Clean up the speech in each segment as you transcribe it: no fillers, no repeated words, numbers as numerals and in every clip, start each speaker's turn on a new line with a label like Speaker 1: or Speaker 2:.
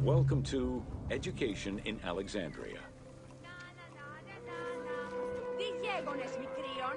Speaker 1: Welcome to Education in Alexandria.
Speaker 2: Τι γέγονες μικρίων?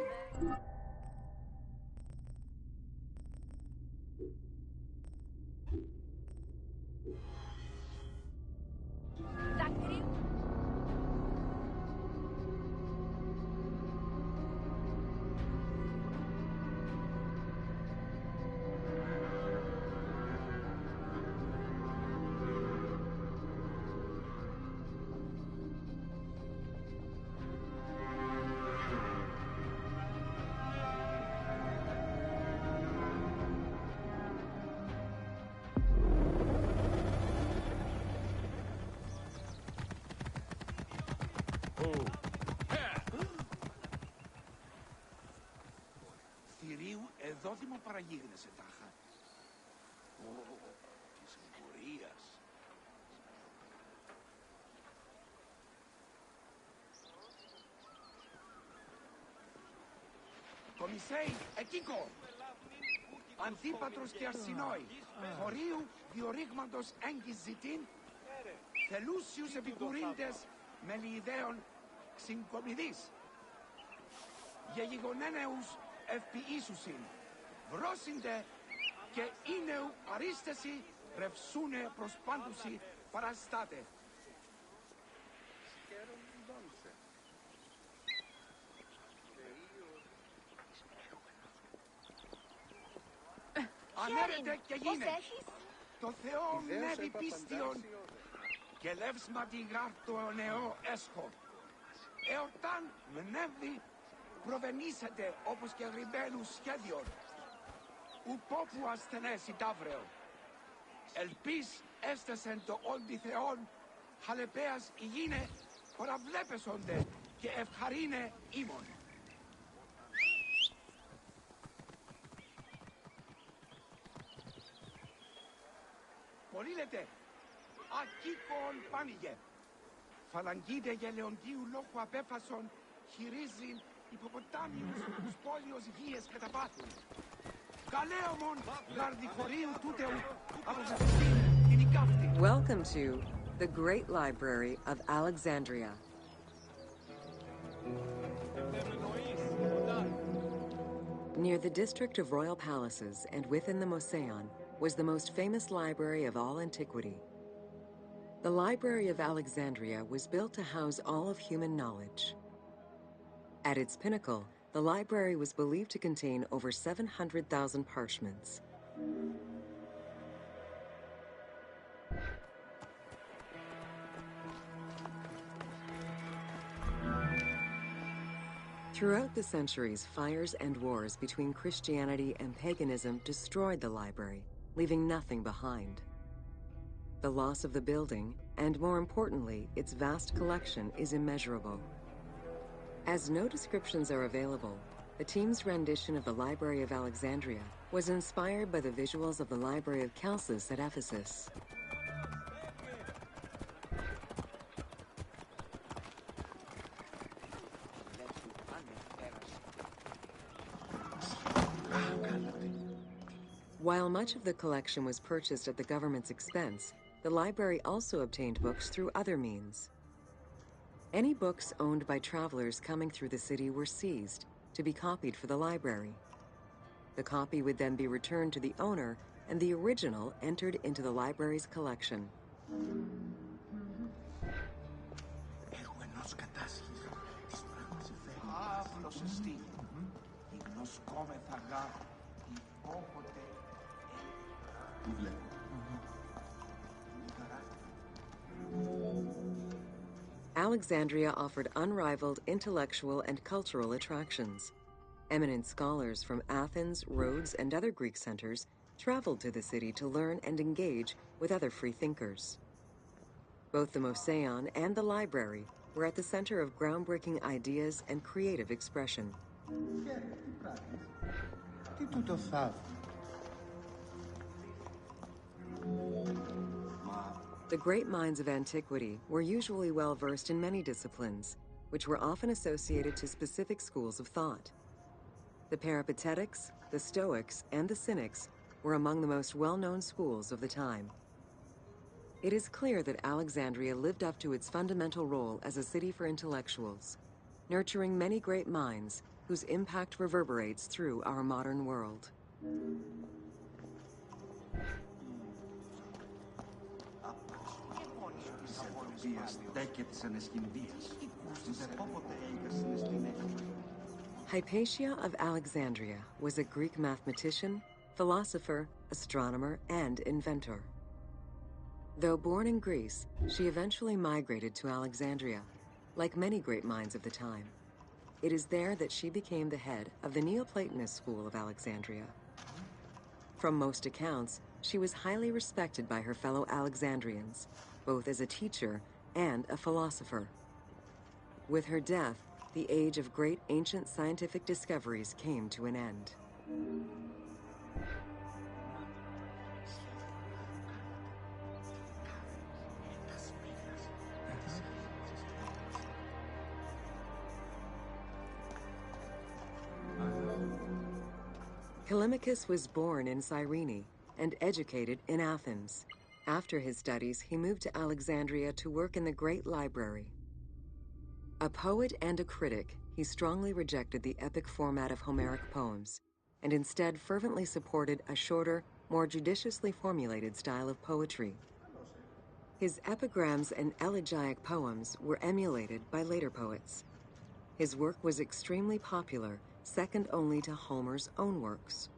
Speaker 3: Θηρίου εδώ δημοπαραγίγνεσαι τάχα. Της εμπορίας. Κομισέι, εκείκο! Ανθίπατρος και Αρσινόη, χωρίου διορίγματος έγκυς ζητήν, θελούσιους επικουρήντες μελιειδαίων ξυγκομιδής. Γεγιγονένεους ευποιήσουσιν, βρόσιντε και ίνεου αρίσταση ρευσούνε προς πάντουσι παραστάτε. Ανέρετε και γίνε. Το Θεό μνεύει πίστιον και λεύσματι γάρτο νεό έσχο. Εορτάν μνεύει προβενήσετε όπως και γρυμπαίνους σχέδιον. Ουπόπου ασθενές η ταύρεο. Ελπίς έστεσεν το όντι Θεόν, χαλεπέας υγιεινε παραβλέπεσονται και ευχαρίνε ήμων. Πολύλετε, ακίκον πάνηγε. Φαλαγγίδε γελεοντίου λόγου απέφασον, χειρίζειν υποποτάμιους τους πόλιος γίες καταπάθουν. Καλέομον γαρδιχωρίου τούτεου αποφασιστήν την οικάφτη.
Speaker 4: Welcome to the Great Library of Alexandria. Near the district of royal palaces and within the Moseon was the most famous library of all antiquity. The Library of Alexandria was built to house all of human knowledge. At its pinnacle, the library was believed to contain over 700,000 parchments. Throughout the centuries, fires and wars between Christianity and paganism destroyed the library, leaving nothing behind. The loss of the building, and more importantly, its vast collection, is immeasurable. As no descriptions are available, the team's rendition of the Library of Alexandria was inspired by the visuals of the Library of Chalcis at Ephesus. While much of the collection was purchased at the government's expense, the library also obtained books through other means. Any books owned by travelers coming through the city were seized to be copied for the library. The copy would then be returned to the owner and the original entered into the library's collection. Alexandria offered unrivaled intellectual and cultural attractions. Eminent scholars from Athens, Rhodes, and other Greek centers traveled to the city to learn and engage with other free thinkers. Both the Moseon and the library were at the center of groundbreaking ideas and creative expression. The great minds of antiquity were usually well-versed in many disciplines, which were often associated to specific schools of thought. The Peripatetics, the Stoics, and the Cynics were among the most well-known schools of the time. It is clear that Alexandria lived up to its fundamental role as a city for intellectuals, nurturing many great minds whose impact reverberates through our modern world. Hypatia of Alexandria was a Greek mathematician, philosopher, astronomer, and inventor. Though born in Greece, she eventually migrated to Alexandria, like many great minds of the time. It is there that she became the head of the Neoplatonist school of Alexandria. From most accounts, she was highly respected by her fellow Alexandrians, both as a teacher and a philosopher. With her death, the age of great ancient scientific discoveries came to an end. Callimachus was born in Cyrene and educated in Athens. After his studies, he moved to Alexandria to work in the Great Library. A poet and a critic, he strongly rejected the epic format of Homeric poems and instead fervently supported a shorter, more judiciously formulated style of poetry. His epigrams and elegiac poems were emulated by later poets. His work was extremely popular, second only to Homer's own works.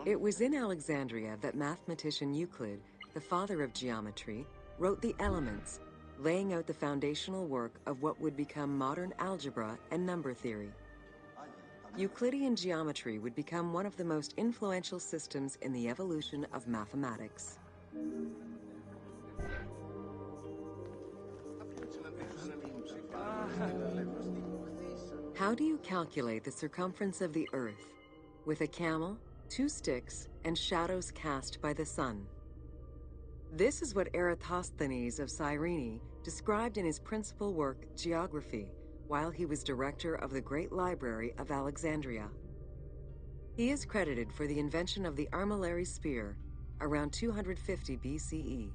Speaker 4: It was in Alexandria that mathematician Euclid, the father of geometry, wrote the Elements, laying out the foundational work of what would become modern algebra and number theory. Euclidean geometry would become one of the most influential systems in the evolution of mathematics. How do you calculate the circumference of the Earth? With a camel, 2 sticks, and shadows cast by the sun. This is what Eratosthenes of Cyrene described in his principal work, Geography, while he was director of the Great Library of Alexandria. He is credited for the invention of the armillary sphere around 250 BCE.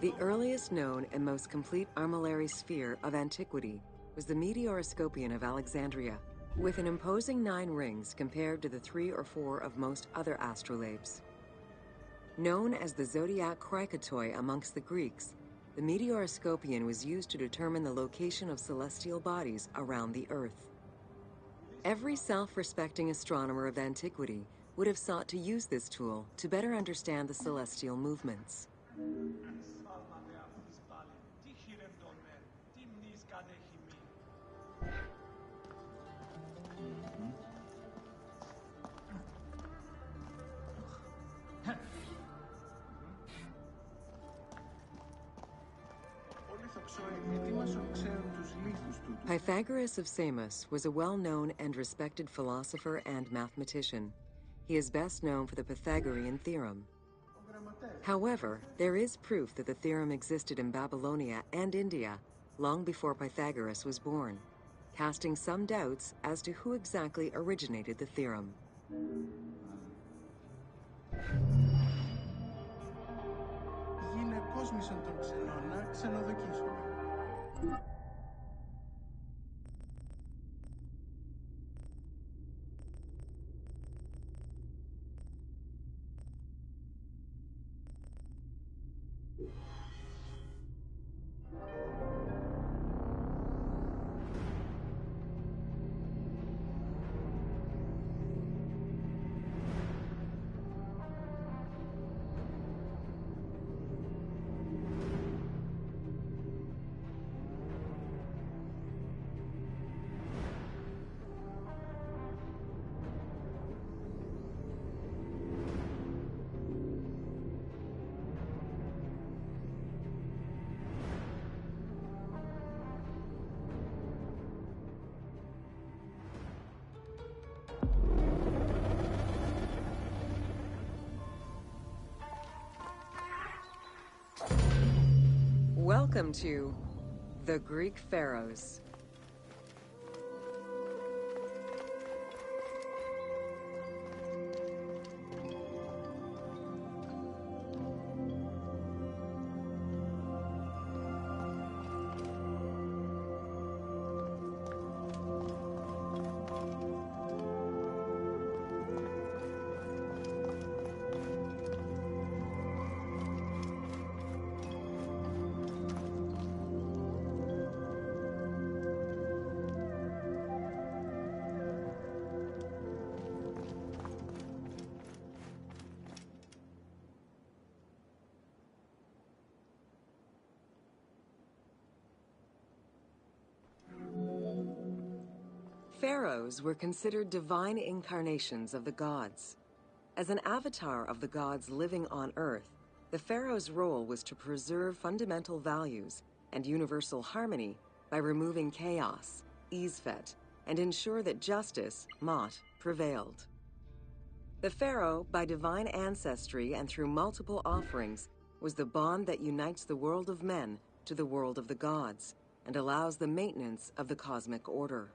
Speaker 4: The earliest known and most complete armillary sphere of antiquity was the Meteoroscopion of Alexandria, with an imposing 9 rings compared to the 3 or 4 of most other astrolabes. Known as the zodiac Krakatoi amongst the Greeks, the Meteoroscopion was used to determine the location of celestial bodies around the Earth. Every self-respecting astronomer of antiquity would have sought to use this tool to better understand the celestial movements. Pythagoras of Samos was a well-known and respected philosopher and mathematician. He is best known for the Pythagorean theorem. However, there is proof that the theorem existed in Babylonia and India long before Pythagoras was born, casting some doubts as to who exactly originated the theorem. Welcome to the Greek Pharaohs. Pharaohs were considered divine incarnations of the gods. As an avatar of the gods living on Earth, the pharaoh's role was to preserve fundamental values and universal harmony by removing chaos, Izfet, and ensure that justice, Mot, prevailed. The pharaoh, by divine ancestry and through multiple offerings, was the bond that unites the world of men to the world of the gods and allows the maintenance of the cosmic order.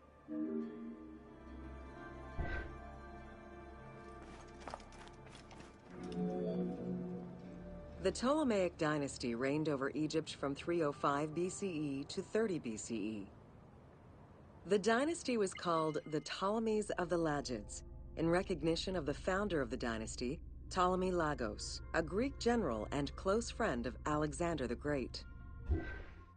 Speaker 4: The Ptolemaic dynasty reigned over Egypt from 305 BCE to 30 BCE. The dynasty was called the Ptolemies of the Lagids, in recognition of the founder of the dynasty, Ptolemy Lagos, a Greek general and close friend of Alexander the Great.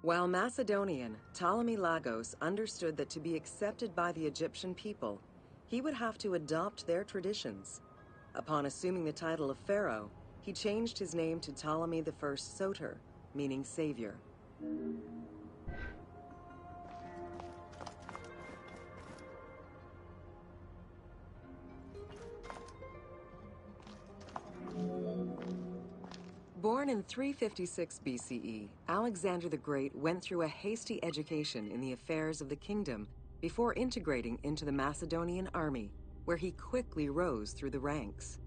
Speaker 4: While Macedonian, Ptolemy Lagos understood that to be accepted by the Egyptian people, he would have to adopt their traditions. Upon assuming the title of pharaoh, he changed his name to Ptolemy I Soter, meaning savior. Born in 356 BCE, Alexander the Great went through a hasty education in the affairs of the kingdom before integrating into the Macedonian army, where he quickly rose through the ranks.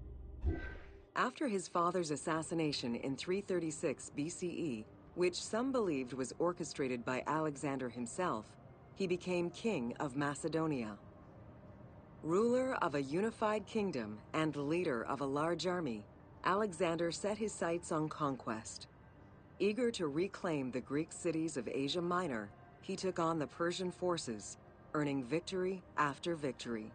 Speaker 4: After his father's assassination in 336 BCE, which some believed was orchestrated by Alexander himself, he became king of Macedonia. Ruler of a unified kingdom and leader of a large army, Alexander set his sights on conquest. Eager to reclaim the Greek cities of Asia Minor, he took on the Persian forces, earning victory after victory.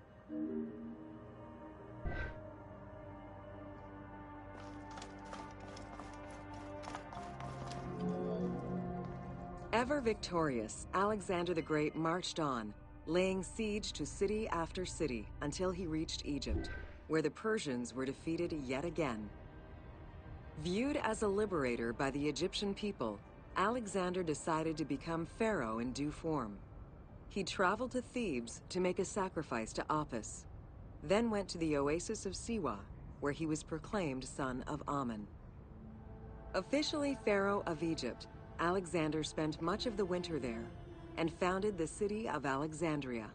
Speaker 4: Ever victorious, Alexander the Great marched on, laying siege to city after city until he reached Egypt, where the Persians were defeated yet again. Viewed as a liberator by the Egyptian people, Alexander decided to become pharaoh in due form. He traveled to Thebes to make a sacrifice to Apis, then went to the oasis of Siwa, where he was proclaimed son of Amun. Officially pharaoh of Egypt, Alexander spent much of the winter there and founded the city of Alexandria.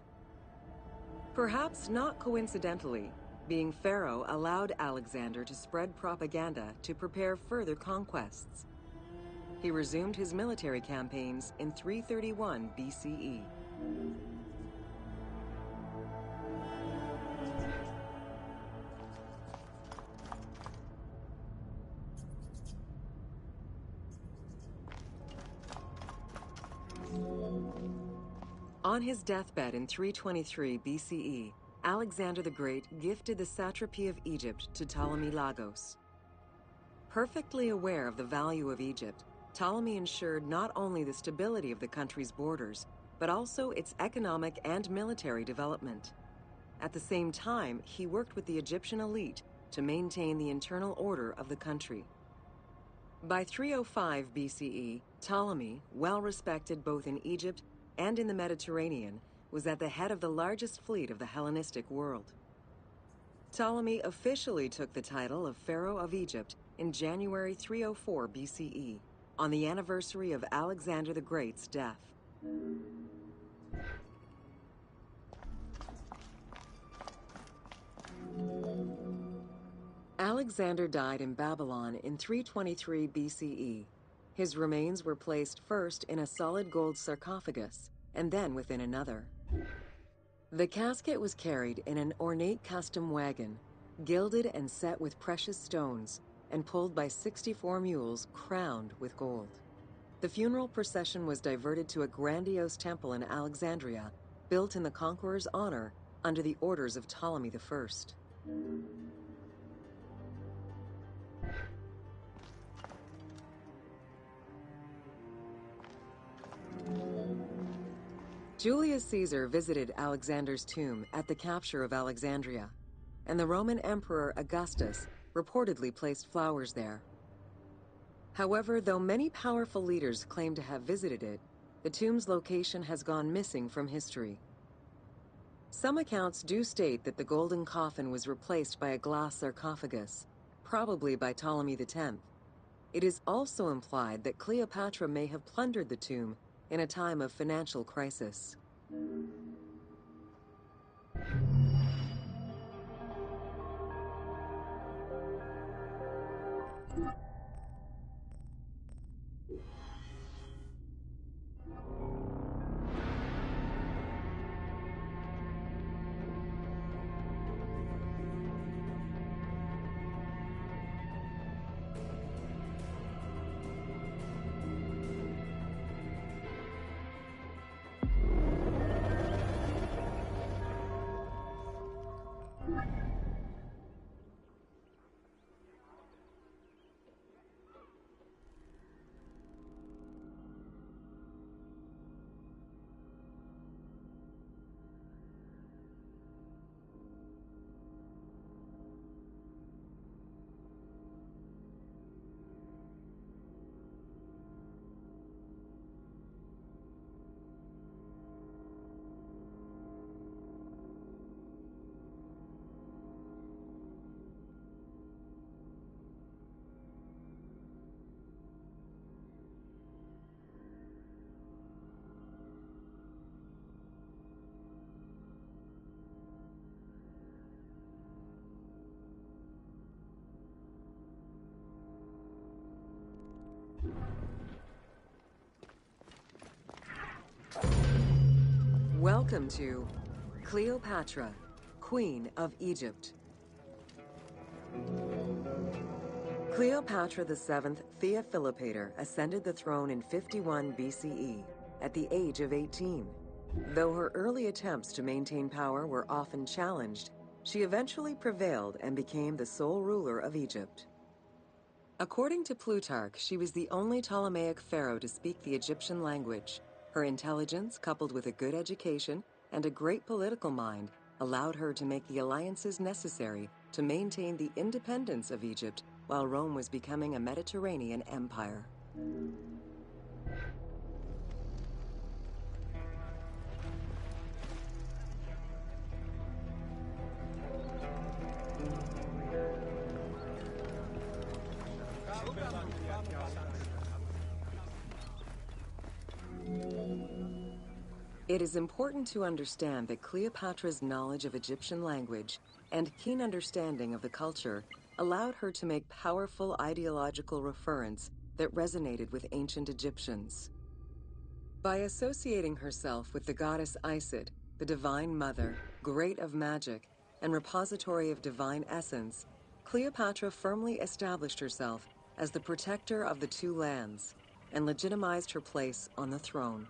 Speaker 4: Perhaps not coincidentally, being pharaoh allowed Alexander to spread propaganda to prepare further conquests. He resumed his military campaigns in 331 BCE. On his deathbed in 323 BCE, Alexander the Great gifted the satrapy of Egypt to Ptolemy Lagos. Perfectly aware of the value of Egypt, Ptolemy ensured not only the stability of the country's borders, but also its economic and military development. At the same time, he worked with the Egyptian elite to maintain the internal order of the country. By 305 BCE, Ptolemy, well respected both in Egypt and in the Mediterranean, was at the head of the largest fleet of the Hellenistic world. Ptolemy officially took the title of Pharaoh of Egypt in January 304 BCE, on the anniversary of Alexander the Great's death. Alexander died in Babylon in 323 BCE. His remains were placed first in a solid gold sarcophagus, and then within another. The casket was carried in an ornate custom wagon, gilded and set with precious stones, and pulled by 64 mules crowned with gold. The funeral procession was diverted to a grandiose temple in Alexandria, built in the conqueror's honor under the orders of Ptolemy I. Julius Caesar visited Alexander's tomb at the capture of Alexandria, and the Roman Emperor Augustus reportedly placed flowers there. However, though many powerful leaders claim to have visited it, the tomb's location has gone missing from history. Some accounts do state that the golden coffin was replaced by a glass sarcophagus, probably by Ptolemy X. It is also implied that Cleopatra may have plundered the tomb in a time of financial crisis. Welcome to Cleopatra, Queen of Egypt. Cleopatra VII Theophilopator ascended the throne in 51 BCE at the age of 18. Though her early attempts to maintain power were often challenged, she eventually prevailed and became the sole ruler of Egypt. According to Plutarch, she was the only Ptolemaic pharaoh to speak the Egyptian language. Her intelligence, coupled with a good education and a great political mind, allowed her to make the alliances necessary to maintain the independence of Egypt while Rome was becoming a Mediterranean empire. It is important to understand that Cleopatra's knowledge of Egyptian language and keen understanding of the culture allowed her to make powerful ideological referents that resonated with ancient Egyptians. By associating herself with the goddess Isis, the Divine Mother, great of magic, and repository of divine essence, Cleopatra firmly established herself as the protector of the two lands and legitimized her place on the throne.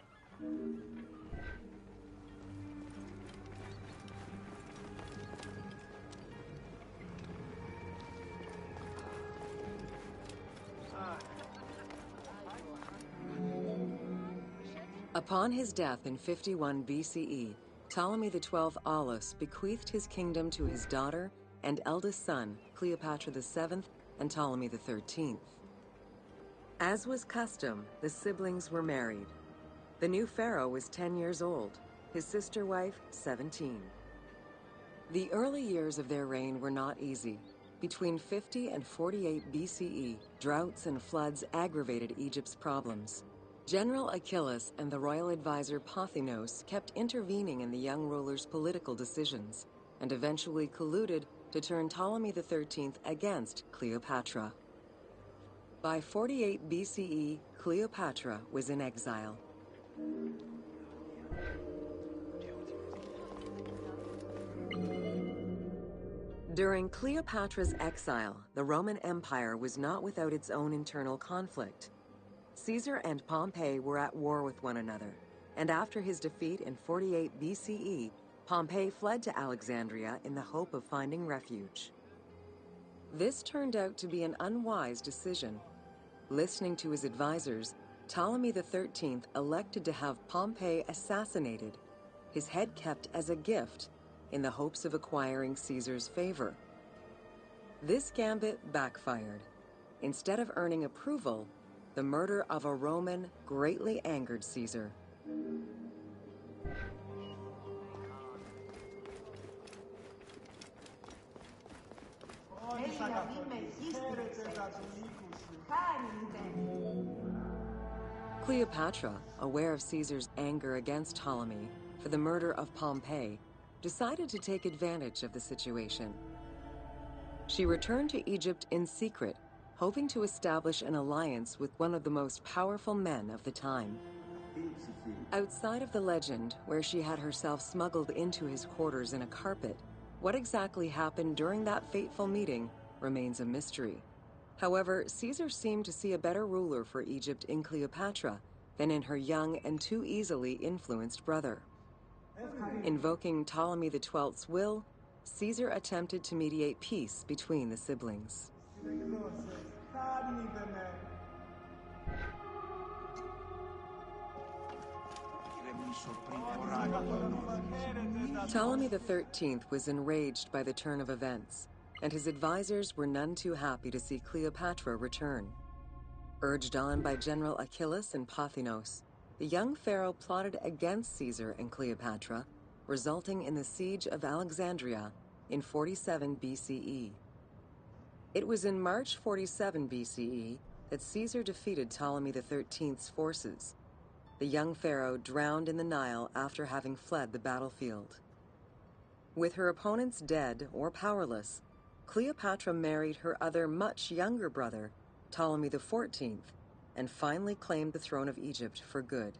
Speaker 4: Upon his death in 51 BCE, Ptolemy XII Aulus bequeathed his kingdom to his daughter and eldest son, Cleopatra VII and Ptolemy XIII. As was custom, the siblings were married. The new pharaoh was 10 years old, his sister wife 17. The early years of their reign were not easy. Between 50 and 48 BCE, droughts and floods aggravated Egypt's problems. General Achilles and the royal advisor Pothinos kept intervening in the young ruler's political decisions, and eventually colluded to turn Ptolemy XIII against Cleopatra. By 48 BCE, Cleopatra was in exile. During Cleopatra's exile, the Roman Empire was not without its own internal conflict. Caesar and Pompey were at war with one another, and after his defeat in 48 BCE, Pompey fled to Alexandria in the hope of finding refuge. This turned out to be an unwise decision. Listening to his advisors, Ptolemy XIII elected to have Pompey assassinated, his head kept as a gift, in the hopes of acquiring Caesar's favor. This gambit backfired. Instead of earning approval, the murder of a Roman greatly angered Caesar. Cleopatra, aware of Caesar's anger against Ptolemy for the murder of Pompey, decided to take advantage of the situation. She returned to Egypt in secret, hoping to establish an alliance with one of the most powerful men of the time. Outside of the legend, where she had herself smuggled into his quarters in a carpet, what exactly happened during that fateful meeting remains a mystery. However, Caesar seemed to see a better ruler for Egypt in Cleopatra than in her young and too easily influenced brother. Invoking Ptolemy XII's will, Caesar attempted to mediate peace between the siblings. Ptolemy XIII was enraged by the turn of events, and his advisors were none too happy to see Cleopatra return. Urged on by General Achillas and Pothinos, the young pharaoh plotted against Caesar and Cleopatra, resulting in the siege of Alexandria in 47 BCE. It was in March 47 BCE that Caesar defeated Ptolemy XIII's forces. The young pharaoh drowned in the Nile after having fled the battlefield. With her opponents dead or powerless, Cleopatra married her other much younger brother, Ptolemy XIV, and finally claimed the throne of Egypt for good.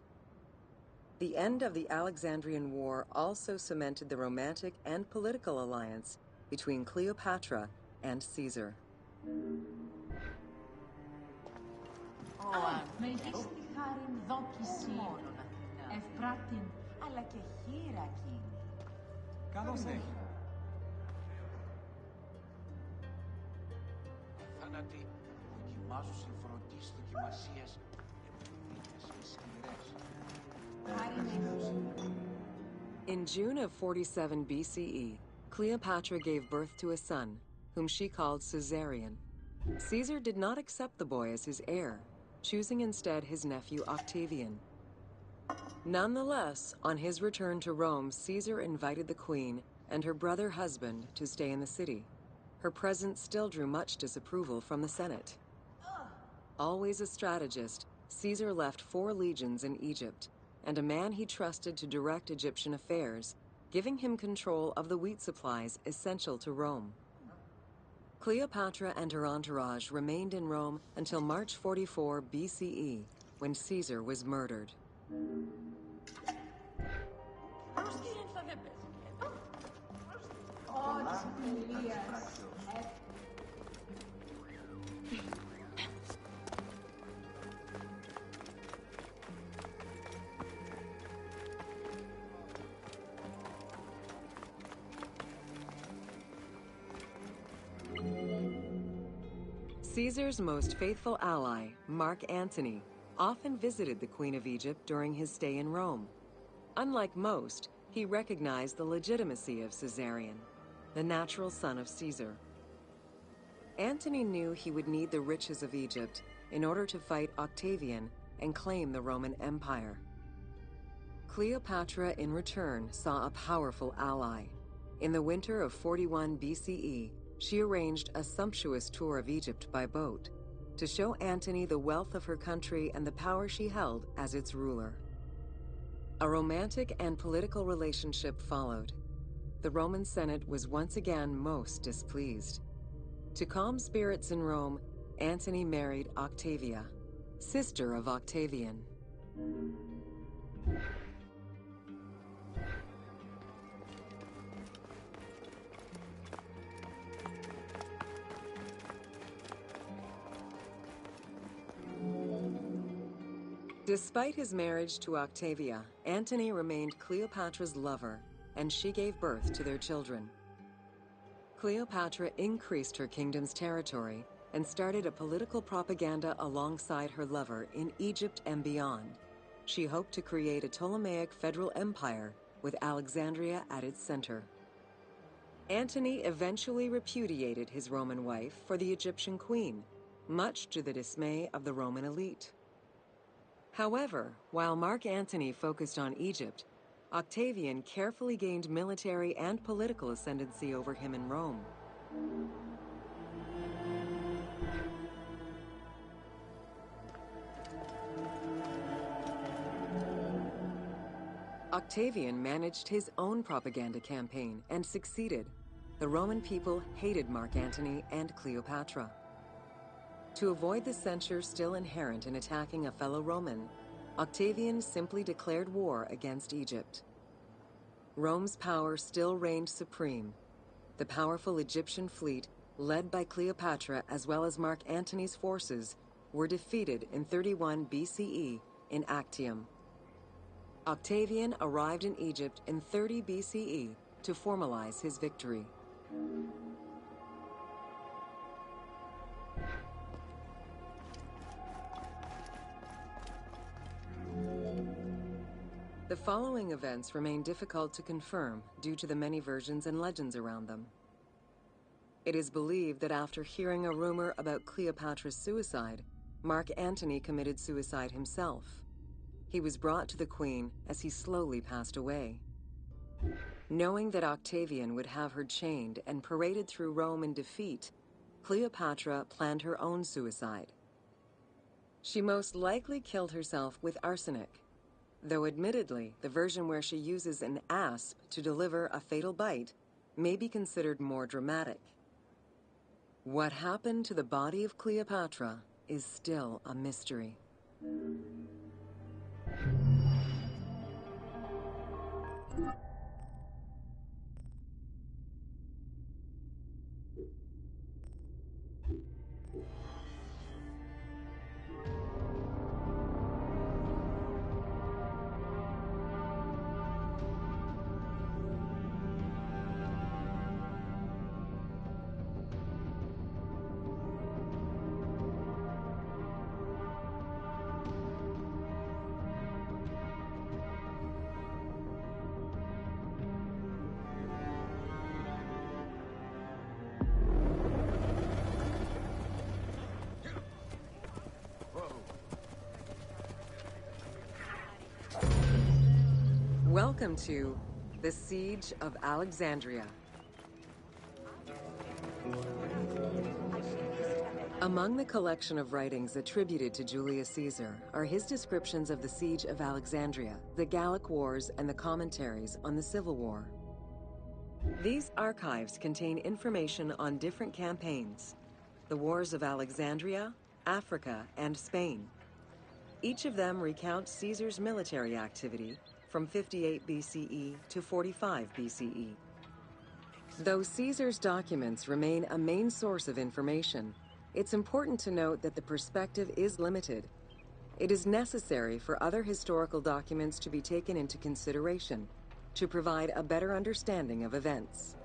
Speaker 4: The end of the Alexandrian War also cemented the romantic and political alliance between Cleopatra and Caesar.
Speaker 5: Μερικοί στη χάριν δόκιση, ευπράτην, αλλά και χείρα εκείνη.
Speaker 6: Καλώς έχει.
Speaker 3: Θάνατοι δοκιμάζουν φροντίς δοκιμασίες
Speaker 4: In June of 47 BCE, Cleopatra gave birth to a son, whom she called Caesarion. Caesar did not accept the boy as his heir, choosing instead his nephew Octavian. Nonetheless, on his return to Rome, Caesar invited the queen and her brother husband to stay in the city. Her presence still drew much disapproval from the Senate. Always a strategist, Caesar left 4 legions in Egypt, and a man he trusted to direct Egyptian affairs, giving him control of the wheat supplies essential to Rome. Cleopatra and her entourage remained in Rome until March 44 BCE, when Caesar was murdered. Caesar's most faithful ally, Mark Antony, often visited the Queen of Egypt during his stay in Rome. Unlike most, he recognized the legitimacy of Caesarion, the natural son of Caesar. Antony knew he would need the riches of Egypt in order to fight Octavian and claim the Roman Empire. Cleopatra, in return, saw a powerful ally. In the winter of 41 BCE, she arranged a sumptuous tour of Egypt by boat to show Antony the wealth of her country and the power she held as its ruler. A romantic and political relationship followed. The Roman Senate was once again most displeased. To calm spirits in Rome, Antony married Octavia, sister of Octavian. Despite his marriage to Octavia, Antony remained Cleopatra's lover, and she gave birth to their children. Cleopatra increased her kingdom's territory and started a political propaganda alongside her lover in Egypt and beyond. She hoped to create a Ptolemaic federal empire with Alexandria at its center. Antony eventually repudiated his Roman wife for the Egyptian queen, much to the dismay of the Roman elite. However, while Mark Antony focused on Egypt, Octavian carefully gained military and political ascendancy over him in Rome. Octavian managed his own propaganda campaign and succeeded. The Roman people hated Mark Antony and Cleopatra. To avoid the censure still inherent in attacking a fellow Roman, Octavian simply declared war against Egypt. Rome's power still reigned supreme. The powerful Egyptian fleet, led by Cleopatra as well as Mark Antony's forces, were defeated in 31 BCE in Actium. Octavian arrived in Egypt in 30 BCE to formalize his victory. The following events remain difficult to confirm due to the many versions and legends around them. It is believed that after hearing a rumor about Cleopatra's suicide, Mark Antony committed suicide himself. He was brought to the queen as he slowly passed away. Knowing that Octavian would have her chained and paraded through Rome in defeat, Cleopatra planned her own suicide. She most likely killed herself with arsenic, though admittedly, the version where she uses an asp to deliver a fatal bite may be considered more dramatic. What happened to the body of Cleopatra is still a mystery. Welcome to the Siege of Alexandria. Among the collection of writings attributed to Julius Caesar are his descriptions of the Siege of Alexandria, the Gallic Wars, and the commentaries on the Civil War. These archives contain information on different campaigns, the Wars of Alexandria, Africa, and Spain. Each of them recounts Caesar's military activity from 58 BCE to 45 BCE. Though Caesar's documents remain a main source of information, it's important to note that the perspective is limited. It is necessary for other historical documents to be taken into consideration to provide a better understanding of events.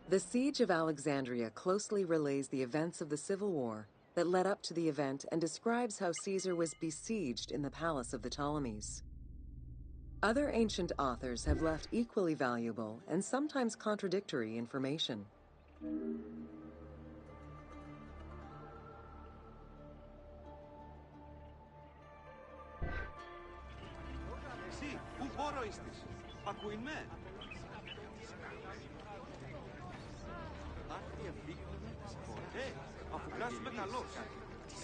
Speaker 4: The Siege of Alexandria closely relays the events of the Civil War that led up to the event and describes how Caesar was besieged in the palace of the Ptolemies. Other ancient authors have left equally valuable and sometimes contradictory information.
Speaker 7: Εσύ, πού χώρο είστης? Ακούει με. Άχτι ευδείχνουμε ποτέ, αφού κράσουμε καλώς.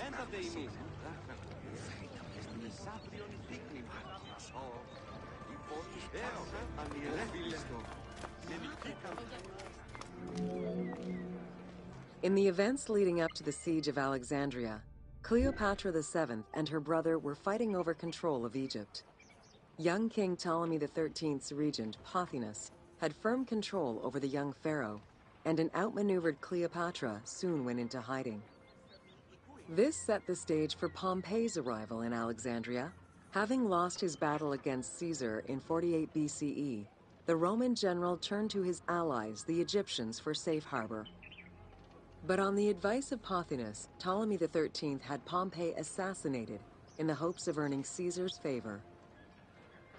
Speaker 7: Έντα δε ημείς. μεσάβριον δείκνυμα. Η πόλη πάσα ανιελεύθεριστο.
Speaker 4: In the events leading up to the siege of Alexandria, Cleopatra VII and her brother were fighting over control of Egypt. Young King Ptolemy XIII's regent, Pothinus, had firm control over the young pharaoh, and an outmaneuvered Cleopatra soon went into hiding. This set the stage for Pompey's arrival in Alexandria. Having lost his battle against Caesar in 48 BCE, the Roman general turned to his allies, the Egyptians, for safe harbor. But on the advice of Pothinus, Ptolemy XIII had Pompey assassinated in the hopes of earning Caesar's favor.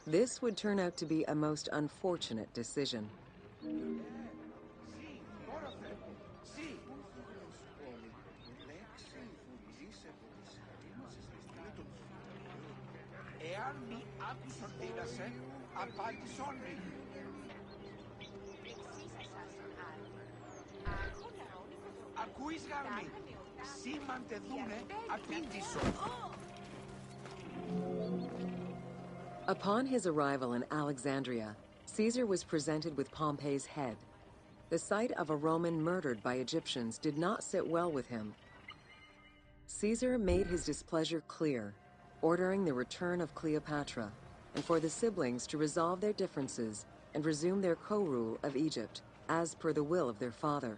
Speaker 4: This would turn out to be a most unfortunate decision.
Speaker 3: Εάν μη άκουσον δίδασε, απάντησον μη. Ακούεις γαρμί, σήμαντε δούνε, απήντησον.
Speaker 4: Upon his arrival in Alexandria, Caesar was presented with Pompey's head. The sight of a Roman murdered by Egyptians did not sit well with him. Caesar made his displeasure clear, ordering the return of Cleopatra, and for the siblings to resolve their differences and resume their co-rule of Egypt, as per the will of their father.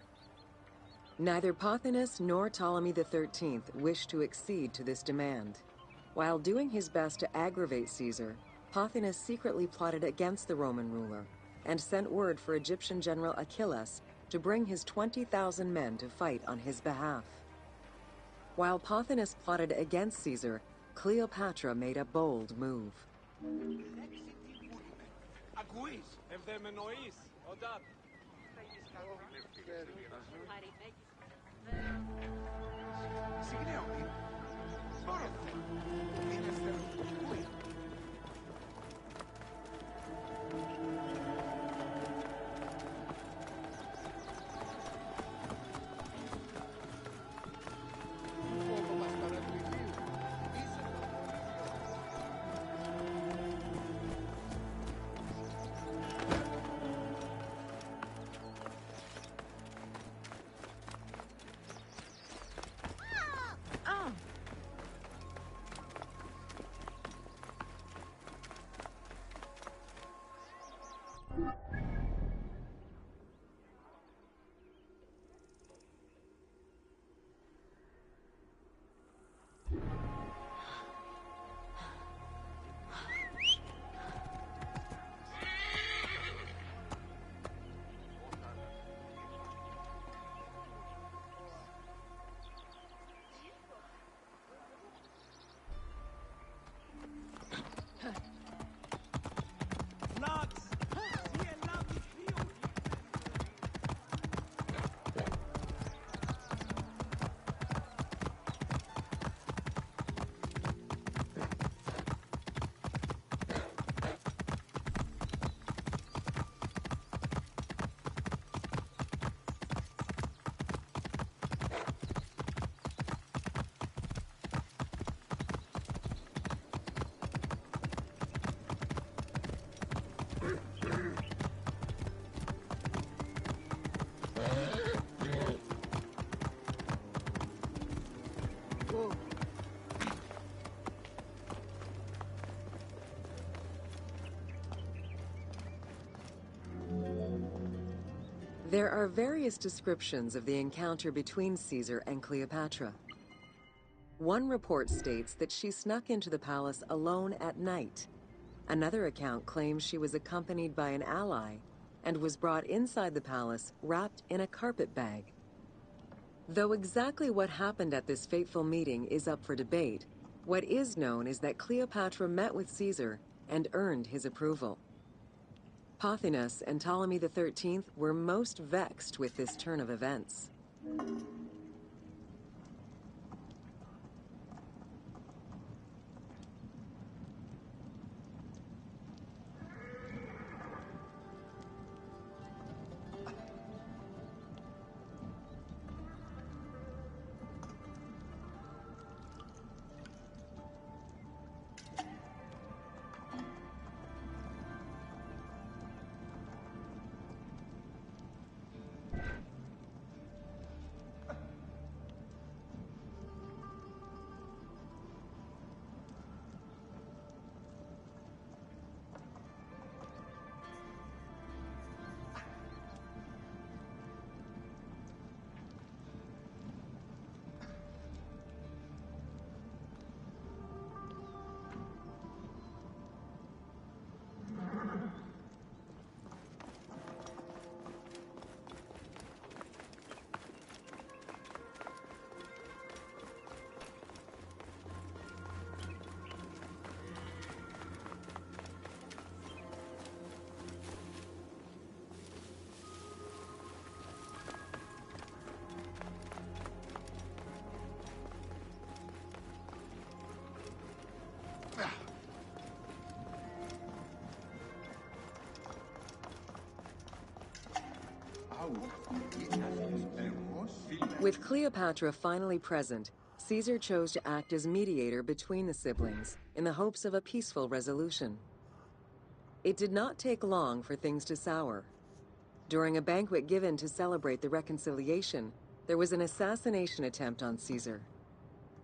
Speaker 4: Neither Pothinus nor Ptolemy XIII wished to accede to this demand. While doing his best to aggravate Caesar, Pothinus secretly plotted against the Roman ruler and sent word for Egyptian general Achilles to bring his 20,000 men to fight on his behalf. While Pothinus plotted against Caesar, Cleopatra made a bold move.
Speaker 3: Ακούεις.
Speaker 6: Ευδαιμεννοείς, οντάτ.
Speaker 3: Συγγνώμη. Όροφε. Είναι φερκούι.
Speaker 4: There are various descriptions of the encounter between Caesar and Cleopatra. One report states that she snuck into the palace alone at night. Another account claims she was accompanied by an ally and was brought inside the palace wrapped in a carpet bag. Though exactly what happened at this fateful meeting is up for debate, what is known is that Cleopatra met with Caesar and earned his approval. Pothinus and Ptolemy XIII were most vexed with this turn of events. With Cleopatra finally present, Caesar chose to act as mediator between the siblings in the hopes of a peaceful resolution. It did not take long for things to sour. During a banquet given to celebrate the reconciliation, there was an assassination attempt on Caesar.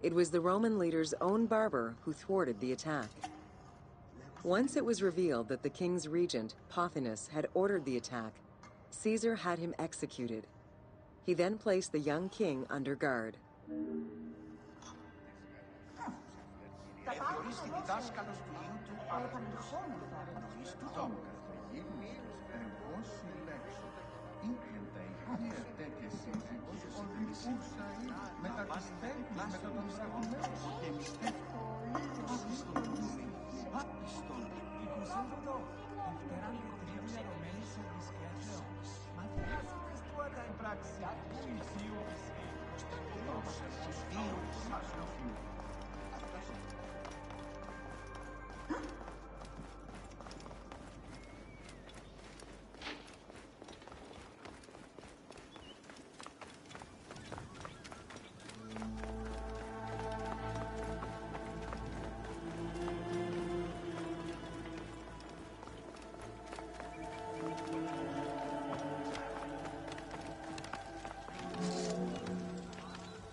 Speaker 4: It was the Roman leader's own barber who thwarted the attack. Once it was revealed that the king's regent, Pothinus, had ordered the attack, Caesar had him executed. He then placed the young king under guard.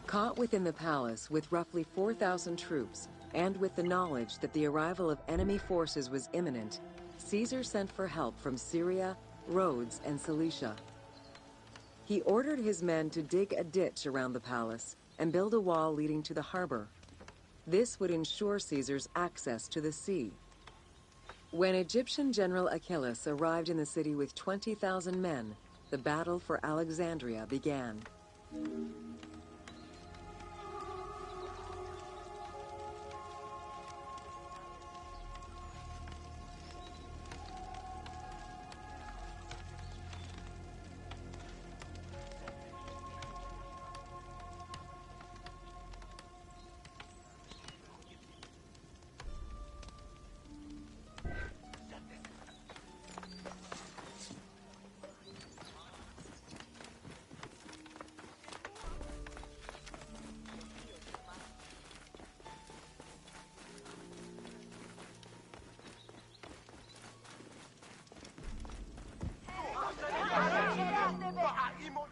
Speaker 4: Caught within the palace with roughly 4,000 troops, and with the knowledge that the arrival of enemy forces was imminent, Caesar sent for help from Syria, Rhodes, and Cilicia. He ordered his men to dig a ditch around the palace and build a wall leading to the harbor. This would ensure Caesar's access to the sea. When Egyptian General Achillas arrived in the city with 20,000 men, the battle for Alexandria began.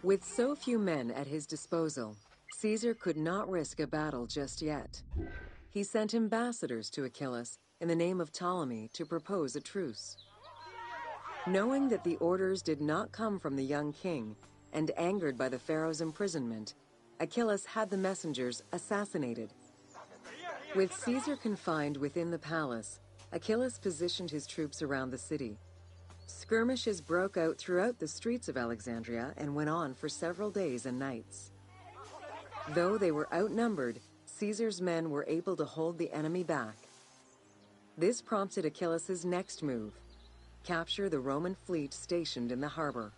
Speaker 4: With so few men at his disposal, Caesar could not risk a battle just yet. He sent ambassadors to Achillas in the name of Ptolemy to propose a truce. Knowing that the orders did not come from the young king, and angered by the pharaoh's imprisonment, Achillas had the messengers assassinated. With Caesar confined within the palace, Achillas positioned his troops around the city. Skirmishes broke out throughout the streets of Alexandria and went on for several days and nights. Though they were outnumbered, Caesar's men were able to hold the enemy back. This prompted Achillas's next move: capture the Roman fleet stationed in the harbor.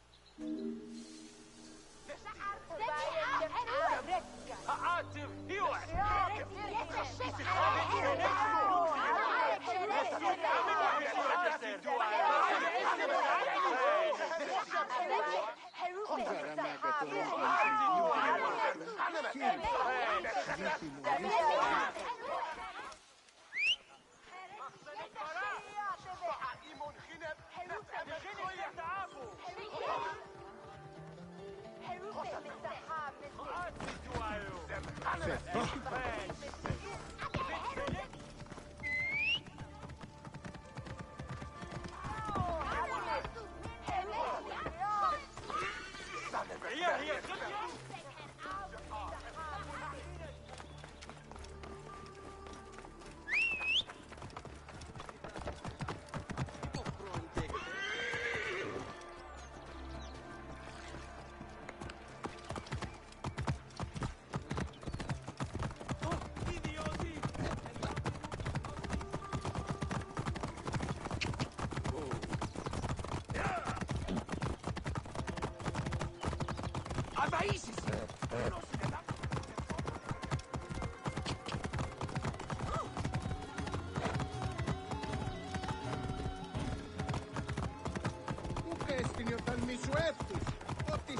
Speaker 3: Πού πέστην όταν μη σου έφτους, ότι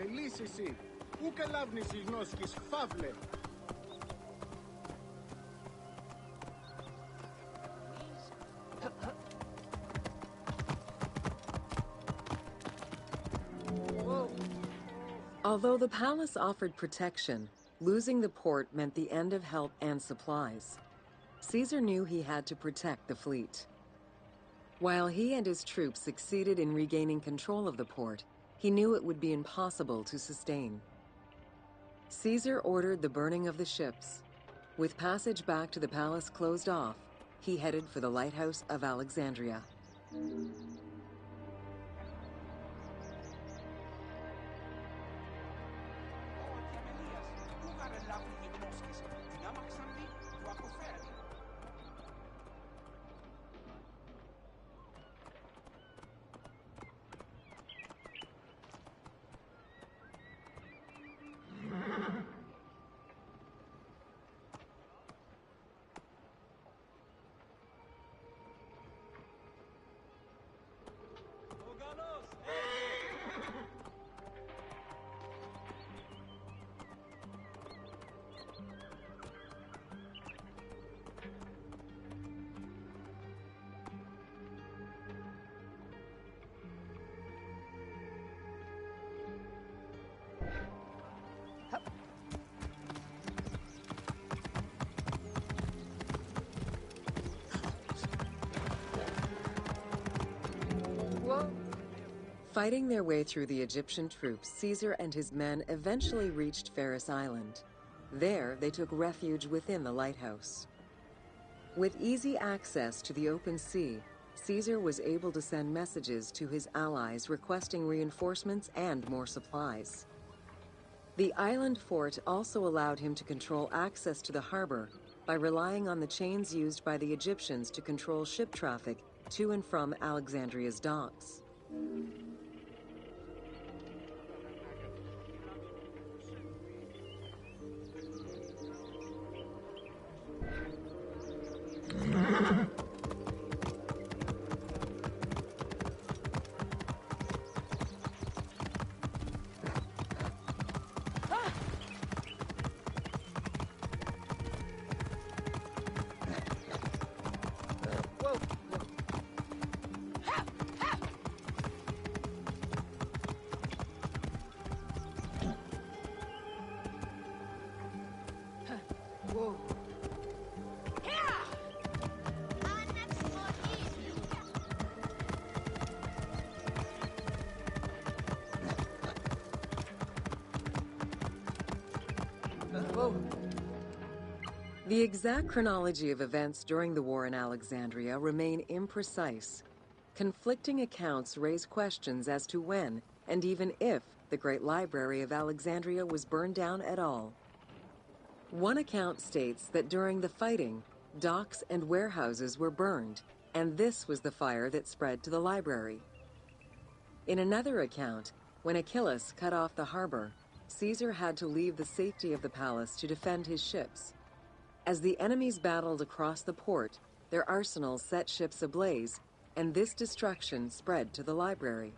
Speaker 8: Μελίσσιση, ου καλάβνησις νόσκης, φαύλε.
Speaker 4: Although the palace offered protection, losing the port meant the end of help and supplies. Caesar knew he had to protect the fleet. While he and his troops succeeded in regaining control of the port, he knew it would be impossible to sustain. Caesar ordered the burning of the ships. With passage back to the palace closed off, he headed for the lighthouse of Alexandria. Fighting their way through the Egyptian troops, Caesar and his men eventually reached Pharos Island. There, they took refuge within the lighthouse. With easy access to the open sea, Caesar was able to send messages to his allies requesting reinforcements and more supplies. The island fort also allowed him to control access to the harbor by relying on the chains used by the Egyptians to control ship traffic to and from Alexandria's docks. The exact chronology of events during the war in Alexandria remain imprecise. Conflicting accounts raise questions as to when, and even if, the Great Library of Alexandria was burned down at all. One account states that during the fighting, docks and warehouses were burned, and this was the fire that spread to the library. In another account, when Achilles cut off the harbor, Caesar had to leave the safety of the palace to defend his ships. As the enemies battled across the port, their arsenals set ships ablaze, and this destruction spread to the library.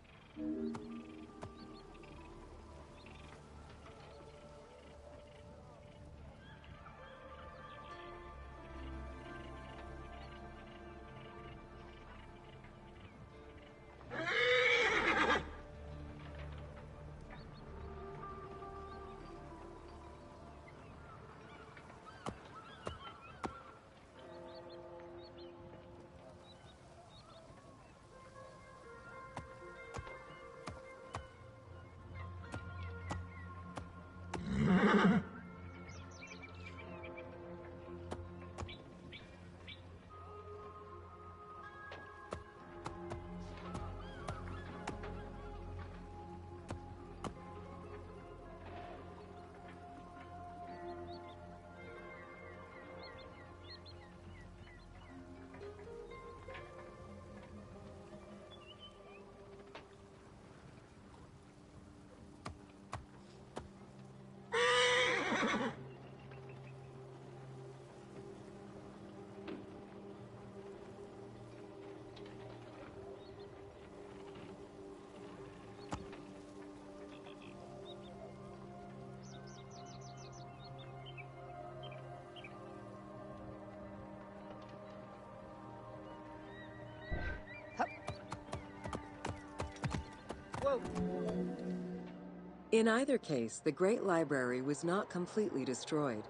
Speaker 4: In either case, the Great Library was not completely destroyed.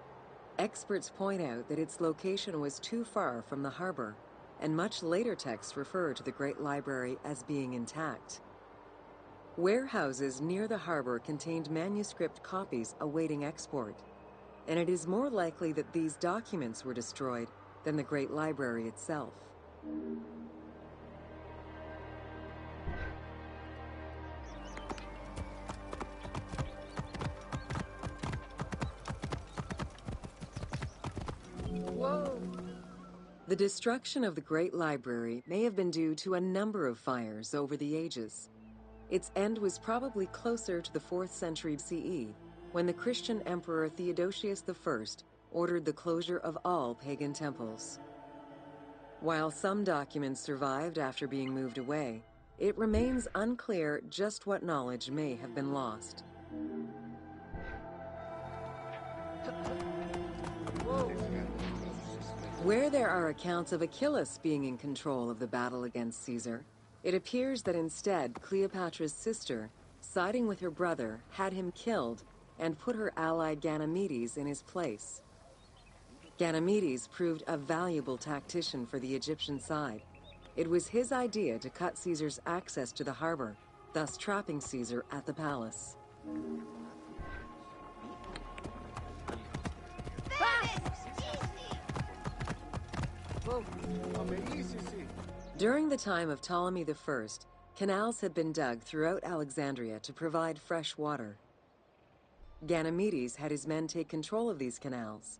Speaker 4: Experts point out that its location was too far from the harbor, and much later texts refer to the Great Library as being intact. Warehouses near the harbor contained manuscript copies awaiting export, and it is more likely that these documents were destroyed than the Great Library itself. The destruction of the Great Library may have been due to a number of fires over the ages. Its end was probably closer to the 4th century CE, when the Christian Emperor Theodosius I ordered the closure of all pagan temples. While some documents survived after being moved away, it remains unclear just what knowledge may have been lost. Where there are accounts of Achilles being in control of the battle against Caesar, it appears that instead Cleopatra's sister, siding with her brother, had him killed and put her ally Ganymedes in his place. Ganymedes proved a valuable tactician for the Egyptian side. It was his idea to cut Caesar's access to the harbor, thus trapping Caesar at the palace. During the time of Ptolemy I, canals had been dug throughout Alexandria to provide fresh water. Ganymedes had his men take control of these canals.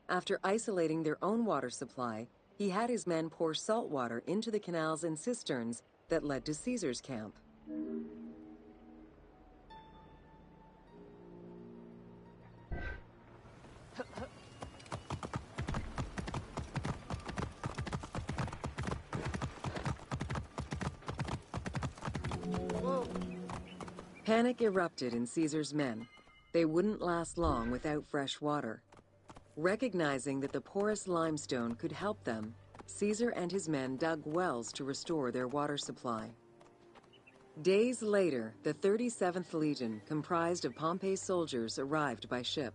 Speaker 4: After isolating their own water supply, he had his men pour salt water into the canals and cisterns that led to Caesar's camp. Panic erupted in Caesar's men. They wouldn't last long without fresh water. Recognizing that the porous limestone could help them, Caesar and his men dug wells to restore their water supply. Days later, the 37th Legion, comprised of Pompey's soldiers, arrived by ship.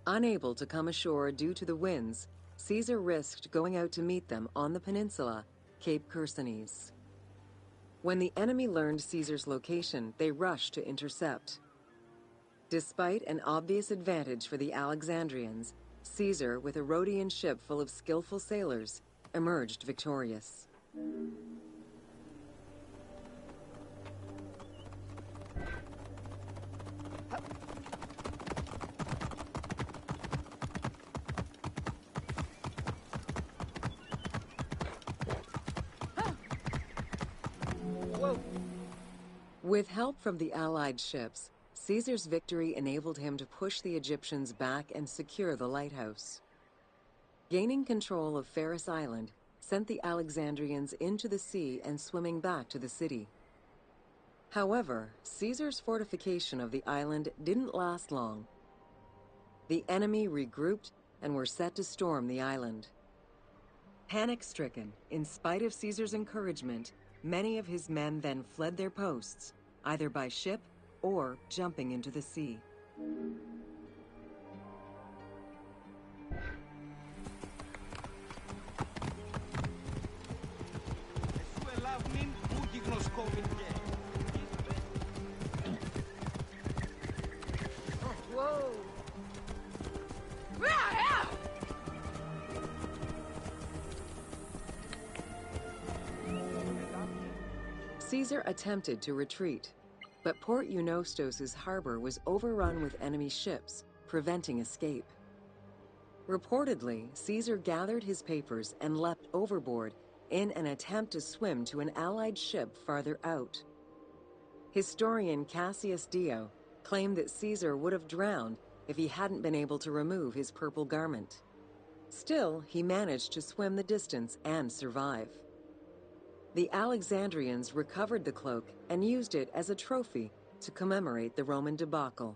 Speaker 4: Unable to come ashore due to the winds, Caesar risked going out to meet them on the peninsula, Cape Chersonese. When the enemy learned Caesar's location, they rushed to intercept. Despite an obvious advantage for the Alexandrians, Caesar, with a Rhodian ship full of skillful sailors, emerged victorious. With help from the Allied ships, Caesar's victory enabled him to push the Egyptians back and secure the lighthouse. Gaining control of Pharos Island sent the Alexandrians into the sea and swimming back to the city. However, Caesar's fortification of the island didn't last long. The enemy regrouped and were set to storm the island. Panic-stricken, in spite of Caesar's encouragement, many of his men then fled their posts, either by ship or jumping into the sea.
Speaker 2: Whoa!
Speaker 4: Caesar attempted to retreat, but Port Eunostos' harbor was overrun with enemy ships, preventing escape. Reportedly, Caesar gathered his papers and leapt overboard in an attempt to swim to an Allied ship farther out. Historian Cassius Dio claimed that Caesar would have drowned if he hadn't been able to remove his purple garment. Still, he managed to swim the distance and survive. The Alexandrians recovered the cloak and used it as a trophy to commemorate the Roman debacle.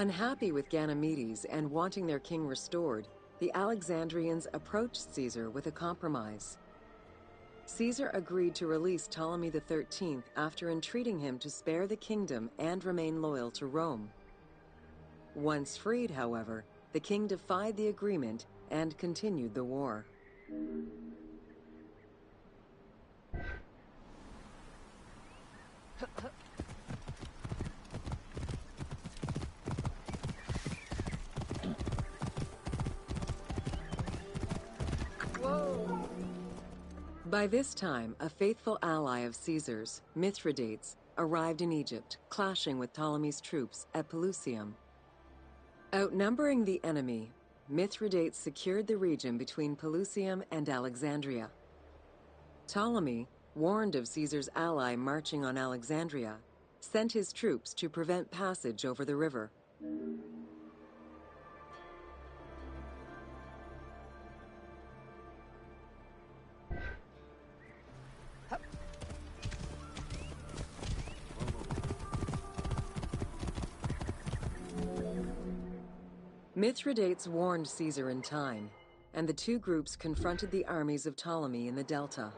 Speaker 4: Unhappy with Ganymedes and wanting their king restored, the Alexandrians approached Caesar with a compromise. Caesar agreed to release Ptolemy XIII after entreating him to spare the kingdom and remain loyal to Rome. Once freed, however, the king defied the agreement and continued the war. By this time, a faithful ally of Caesar's, Mithridates, arrived in Egypt, clashing with Ptolemy's troops at Pelusium. Outnumbering the enemy, Mithridates secured the region between Pelusium and Alexandria. Ptolemy, warned of Caesar's ally marching on Alexandria, sent his troops to prevent passage over the river. Mithridates warned Caesar in time, and the two groups confronted the armies of Ptolemy in the Delta.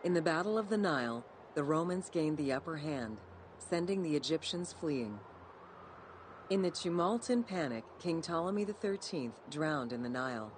Speaker 4: In the Battle of the Nile, the Romans gained the upper hand, sending the Egyptians fleeing. In the tumult and panic, King Ptolemy XIII drowned in the Nile.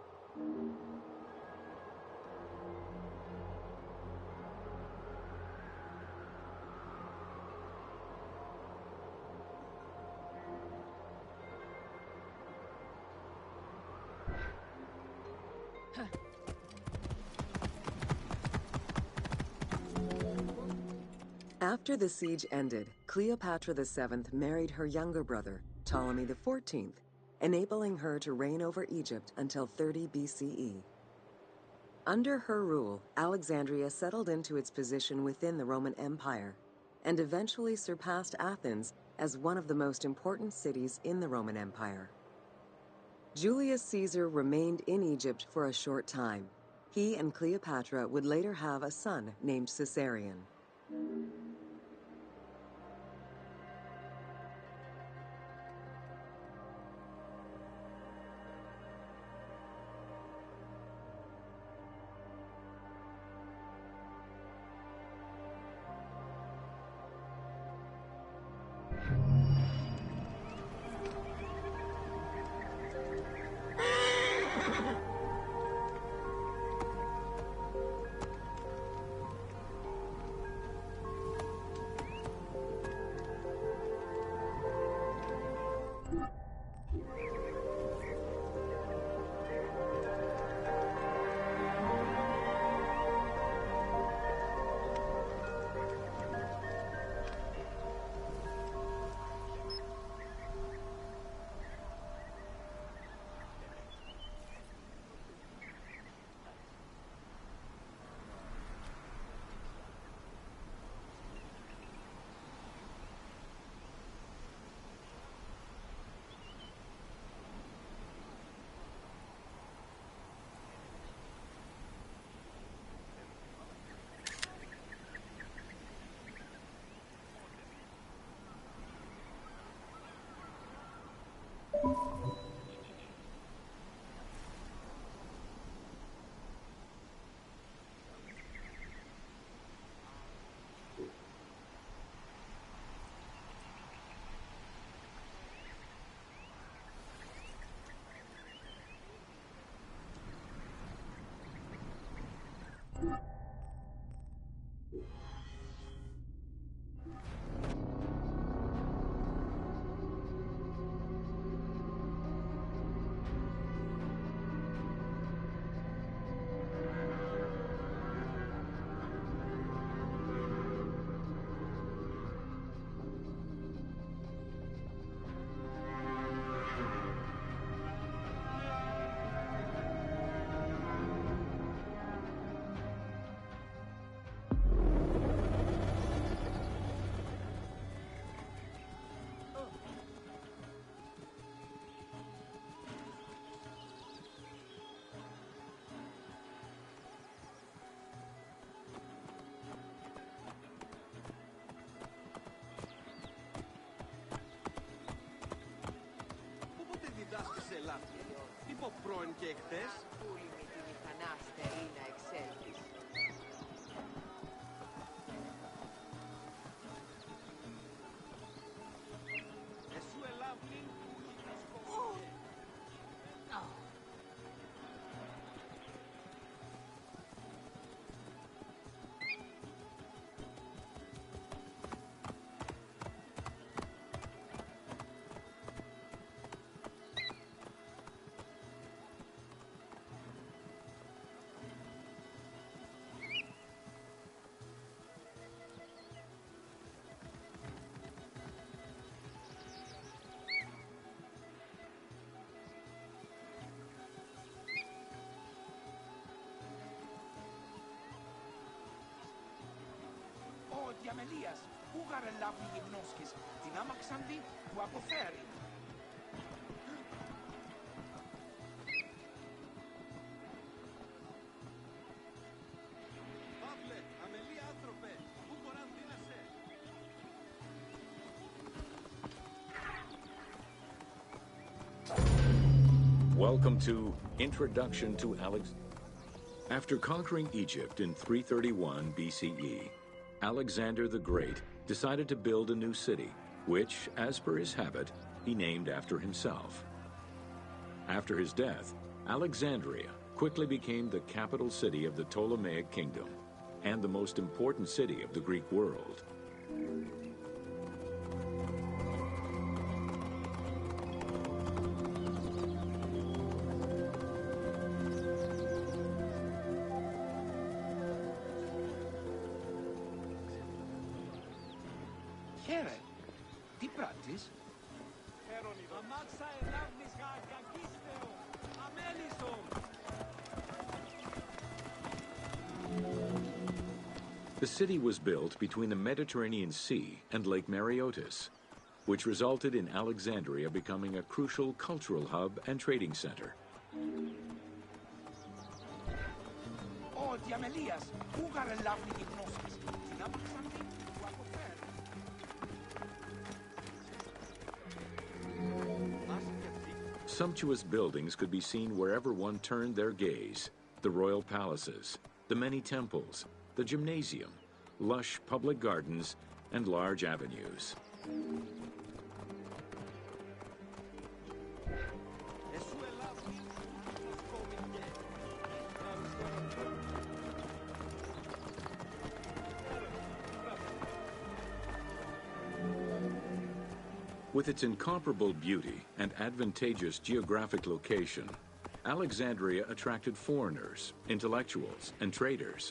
Speaker 4: After the siege ended, Cleopatra VII married her younger brother, Ptolemy XIV, enabling her to reign over Egypt until 30 BCE. Under her rule, Alexandria settled into its position within the Roman Empire and eventually surpassed Athens as one of the most important cities in the Roman Empire. Julius Caesar remained in Egypt for a short time. He and Cleopatra would later have a son named Caesarion.
Speaker 7: ελάφρυνε. Είπα πρώην και εχθές.
Speaker 9: Πούλη με τη μηχανά στερή να εξέλθεις.
Speaker 7: Εσού ελάφρυνε.
Speaker 3: Ο Διαμελίας, πού γαρελάβει γυμνόσκης, την άμαξαν δει, που αποφέρει.
Speaker 7: Παύλε, αμελή άνθρωπε, πού μποράν δίνεσαι.
Speaker 1: Welcome to Introduction to Alex. After conquering Egypt in 331 BCE, Alexander the Great decided to build a new city, which, as per his habit, he named after himself. After his death, Alexandria quickly became the capital city of the Ptolemaic kingdom and the most important city of the Greek world.
Speaker 3: Χαίρε, τι πράττεις?
Speaker 6: Αμάξα ελάφνης κακίστεο, αμέλιστο.
Speaker 1: The city was built between the Mediterranean Sea and Lake Mareotis, which resulted in Alexandria becoming a crucial cultural hub and trading center.
Speaker 3: Ο Διαμελίας, πού γαρελάβει γυμνόσκης, την άμαξαν δει, που αποφέρει.
Speaker 1: Sumptuous buildings could be seen wherever one turned their gaze. The royal palaces, the many temples, the gymnasium, lush public gardens, and large avenues.
Speaker 7: Εσού ελάφρυνε, κόμικε.
Speaker 1: With its incomparable beauty and advantageous geographic location, Alexandria attracted foreigners, intellectuals, and traders.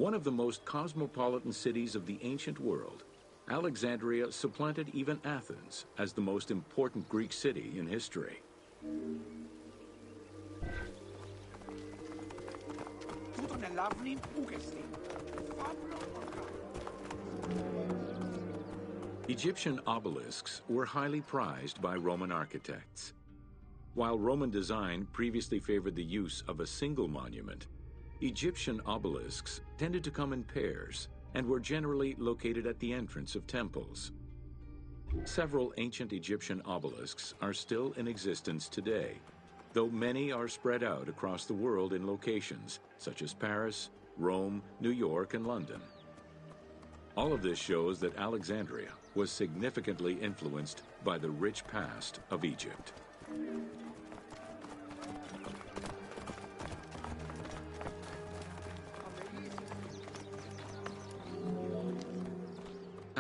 Speaker 1: One of the most cosmopolitan cities of the ancient world, Alexandria supplanted even Athens as the most important Greek city in history.
Speaker 3: Τούτον ελάβνει ούγεστη, φαύλο οργά.
Speaker 1: Egyptian obelisks were highly prized by Roman architects. While Roman design previously favored the use of a single monument, Egyptian obelisks tended to come in pairs and were generally located at the entrance of temples. Several ancient Egyptian obelisks are still in existence today, though many are spread out across the world in locations such as Paris, Rome, New York, and London. All of this shows that Alexandria was significantly influenced by the rich past of Egypt.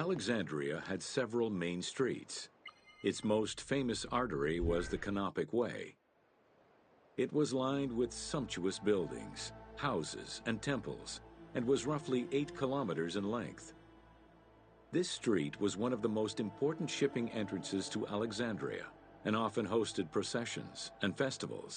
Speaker 1: Alexandria had several main streets. Its most famous artery was the Canopic Way. It was lined with sumptuous buildings, houses, and temples, and was roughly 8 kilometers in length. This street was one of the most important shipping entrances to Alexandria and often hosted processions and festivals.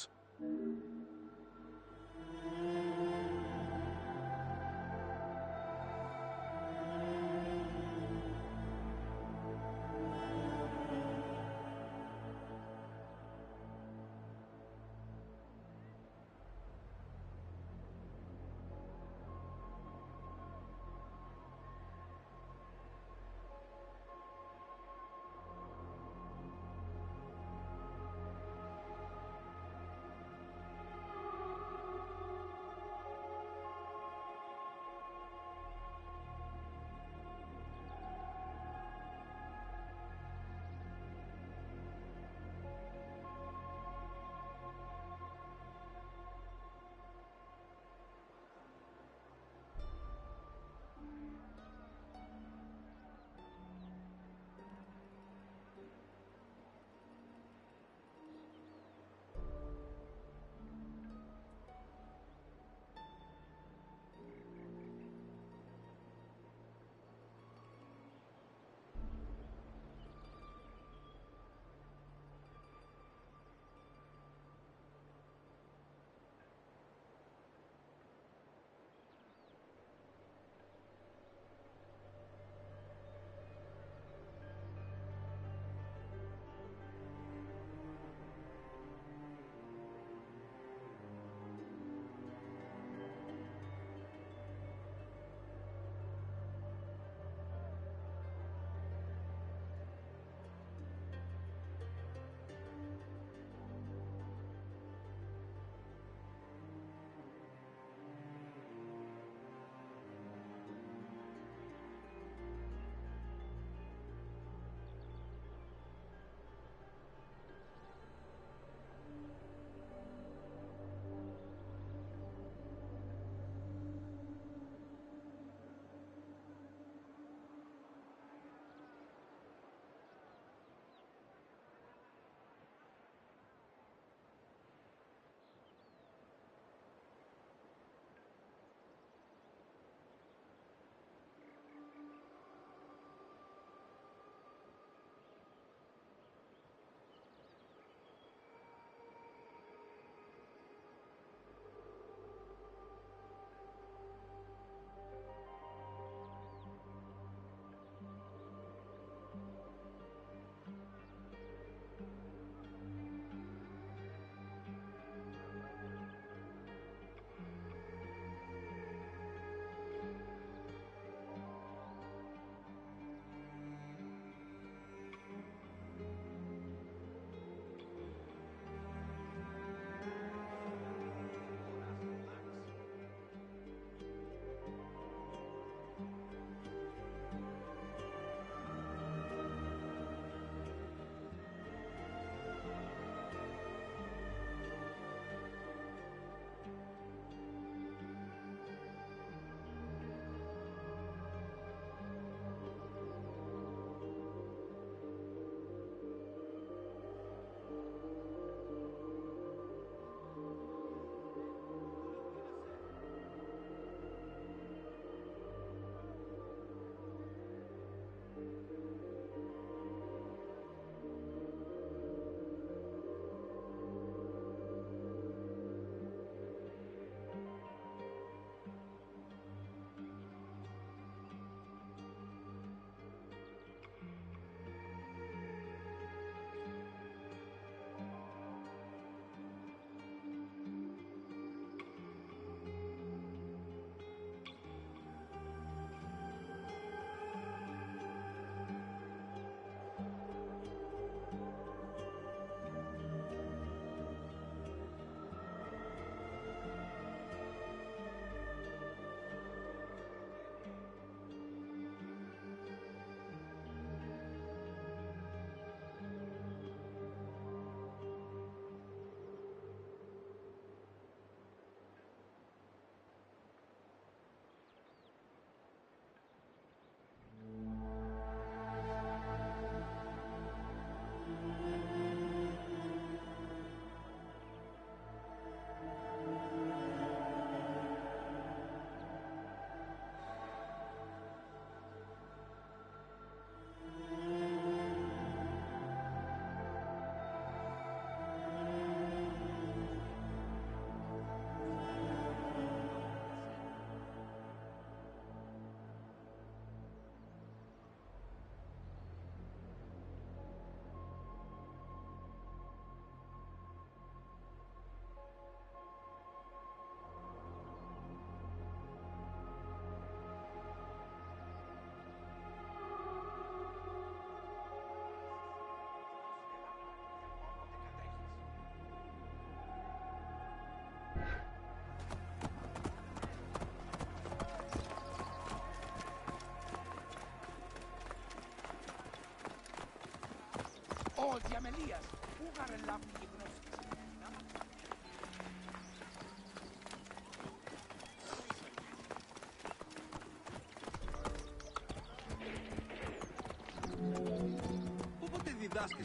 Speaker 3: Ότι αμελίας, ούγαρε λάβουν και γνώσκες.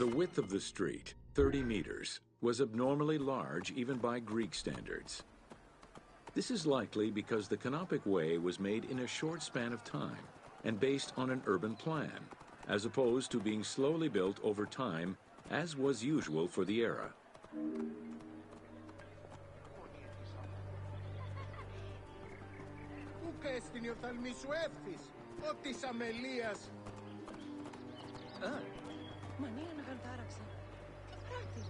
Speaker 1: The width of the street, 30 meters, was abnormally large even by Greek standards. This is likely because the Canopic Way was made in a short span of time and based on an urban plan, as opposed to being slowly built over time, as was usual for the era.
Speaker 8: Πού καίστην η οφθαλμή σου εύθυς, ο της αμελίας.
Speaker 5: Μανία να γαντάραξα. Τι πράγματι.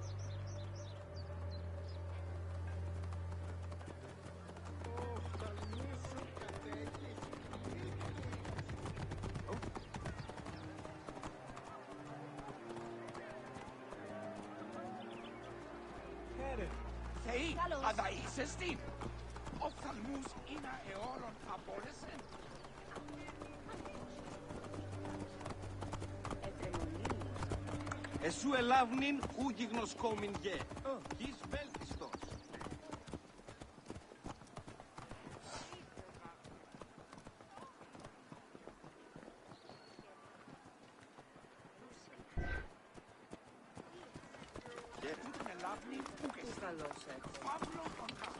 Speaker 8: Ο οφθαλμή σου κατέχεις.
Speaker 3: Θεοί, αδαΐσες την. Οφθαλμούς είναι αιώρων απόλεσεν.
Speaker 7: Εσού ελάβνην ου γιγνοσκόμην γε. Γης βέλτιστος.
Speaker 3: Τούτην ελάβνην ούκες.
Speaker 9: Καλώς
Speaker 3: Παύλο ονχά.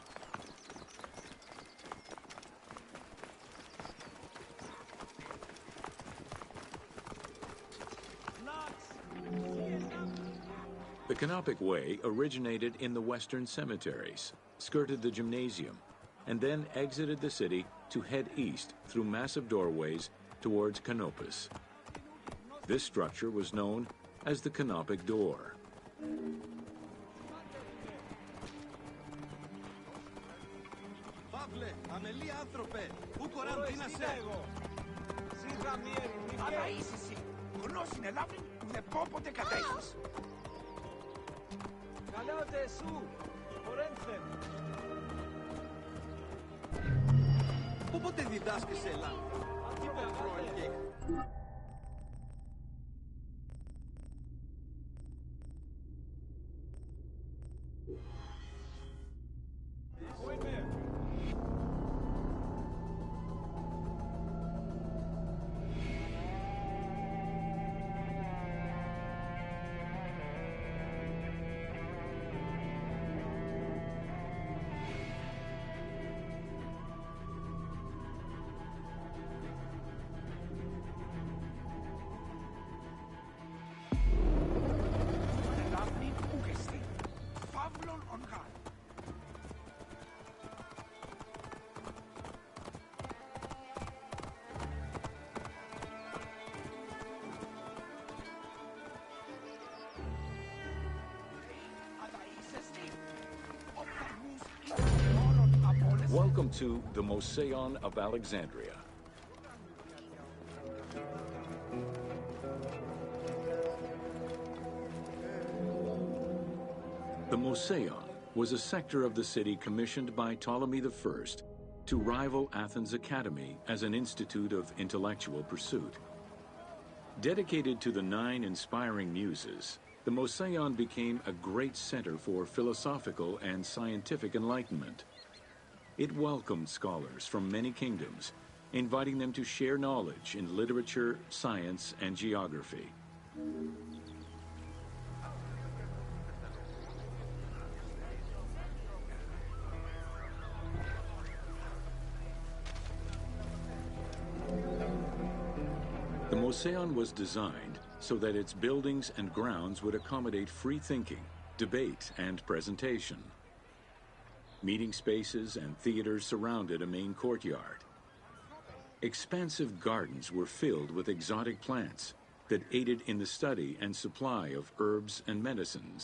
Speaker 1: The Canopic Way originated in the western cemeteries, skirted the gymnasium, and then exited the city to head east through massive doorways towards Canopus. This structure was known as the Canopic Door.
Speaker 7: Παύλε, αμελή άνθρωπε, ου κοραντίνασε.
Speaker 3: Αδαΐς εσύ. Γνώσιν ελάβνην ουδε πόποτε κατέχεις.
Speaker 6: Καλάτε σου, ορένθεν.
Speaker 7: Πόποτε διδάσκεσαι Ελλάδα. Τι πεπρώγε.
Speaker 3: Ελάβνην ούκες την. Παύλον ονχά. Αδαΐσες την. Οφθαλμούς είναι αιώρων απόλεσεν.
Speaker 1: Welcome to the Moseion of Alexandria. The Moseion was a sector of the city commissioned by Ptolemy I to rival Athens' Academy as an institute of intellectual pursuit. Dedicated to the 9 inspiring muses, the Moseion became a great center for philosophical and scientific enlightenment. It welcomed scholars from many kingdoms, inviting them to share knowledge in literature, science, and geography. The Moseion was designed so that its buildings and grounds would accommodate free thinking, debate, and presentation. Meeting spaces and theaters surrounded a main courtyard. Expansive gardens were filled with exotic plants that aided in the study and supply of herbs and medicines.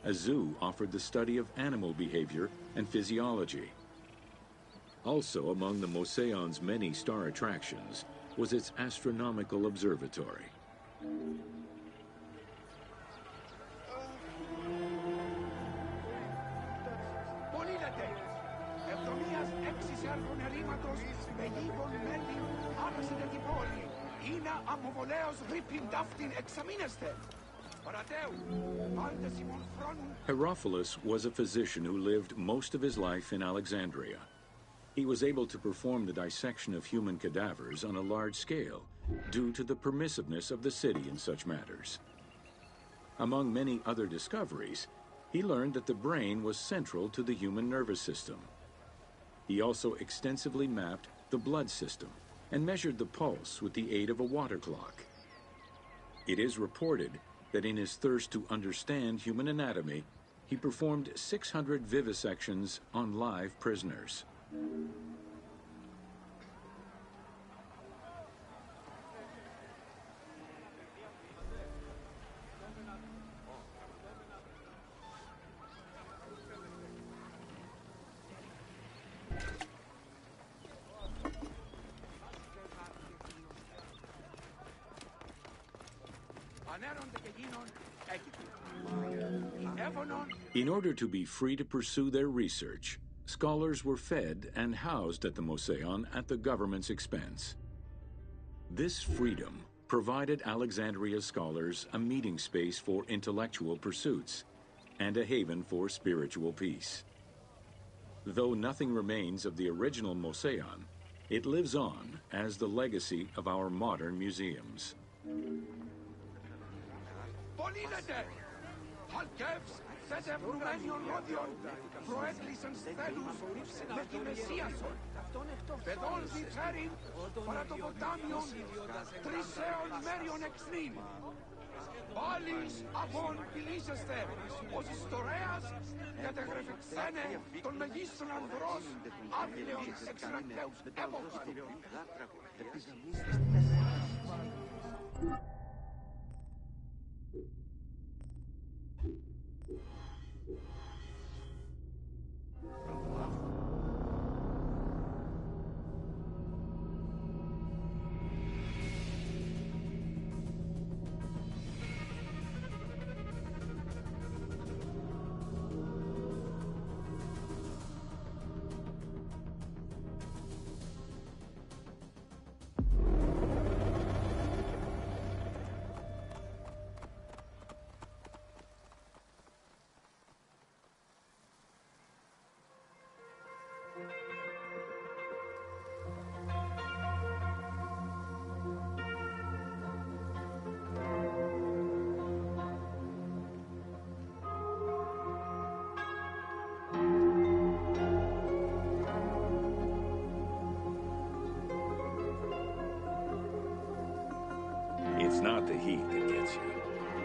Speaker 1: A zoo offered the study of animal behavior and physiology. Also among the Moseion's many star attractions was its astronomical observatory.
Speaker 3: Πολύλετε, εβδομίας έξις έργων ερήματος, με γίγον μέλη, άρασετε την πόλη. Είναι αμοβολέως ρίπιν ταύτην εξαμήνεστε.
Speaker 1: Herophilus was a physician who lived most of his life in Alexandria. He was able to perform the dissection of human cadavers on a large scale due to the permissiveness of the city in such matters. Among many other discoveries, he learned that the brain was central to the human nervous system. He also extensively mapped the blood system and measured the pulse with the aid of a water clock. It is reported that in his thirst to understand human anatomy, he performed 600 vivisections on live prisoners. In order to be free to pursue their research, scholars were fed and housed at the Mouseion at the government's expense. This freedom provided Alexandria's scholars a meeting space for intellectual pursuits and a haven for spiritual peace. Though nothing remains of the original Mouseion, it lives on as the legacy of our modern museums.
Speaker 3: Σετευνουμένιον όδιον προέκλεισαν στέλους με τη Μεσσίασον. Παιδόν διφέρειν παρά το ποτάμιον τρισέων μέριων εξνήν. Πάλις αγών πηλίσεστε, ως ιστορέας κατεγρεφεξένε των μεγίστων ανδρός άθλεων εξρακτέους έποχων.
Speaker 1: It's not the heat that gets you.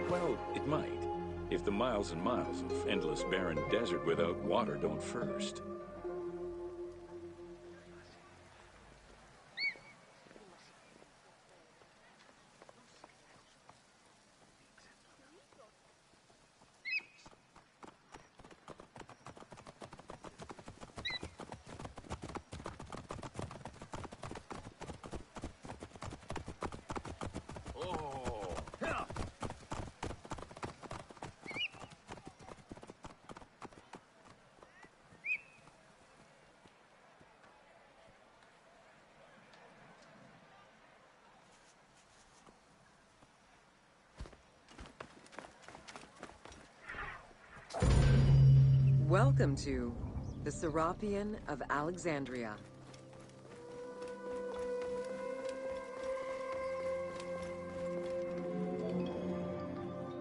Speaker 1: Well, it might, if the miles and miles of endless barren desert without water don't first.
Speaker 4: Welcome to the Serapeum of Alexandria.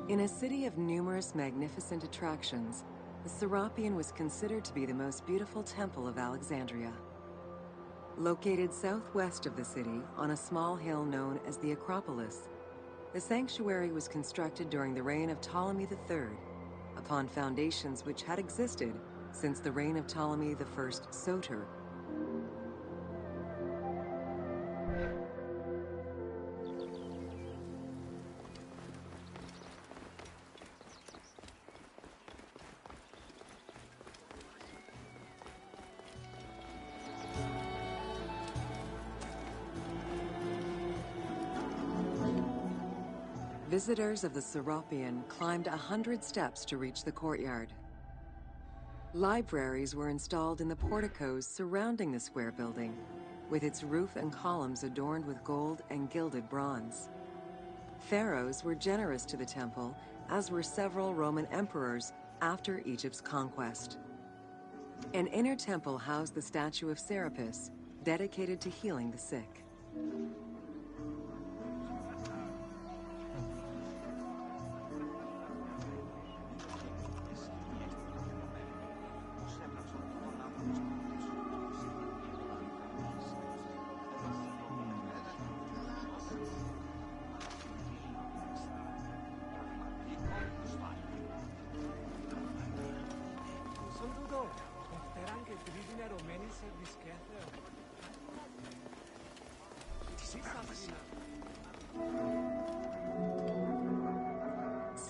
Speaker 4: In a city of numerous magnificent attractions, the Serapeum was considered to be the most beautiful temple of Alexandria. Located southwest of the city on a small hill known as the Acropolis, the sanctuary was constructed during the reign of Ptolemy III, upon foundations which had existed since the reign of Ptolemy I Soter. Visitors of the Serapeum climbed 100 steps to reach the courtyard. Libraries were installed in the porticos surrounding the square building, with its roof and columns adorned with gold and gilded bronze. Pharaohs were generous to the temple as were several Roman emperors after Egypt's conquest. An inner temple housed the statue of Serapis, dedicated to healing the sick.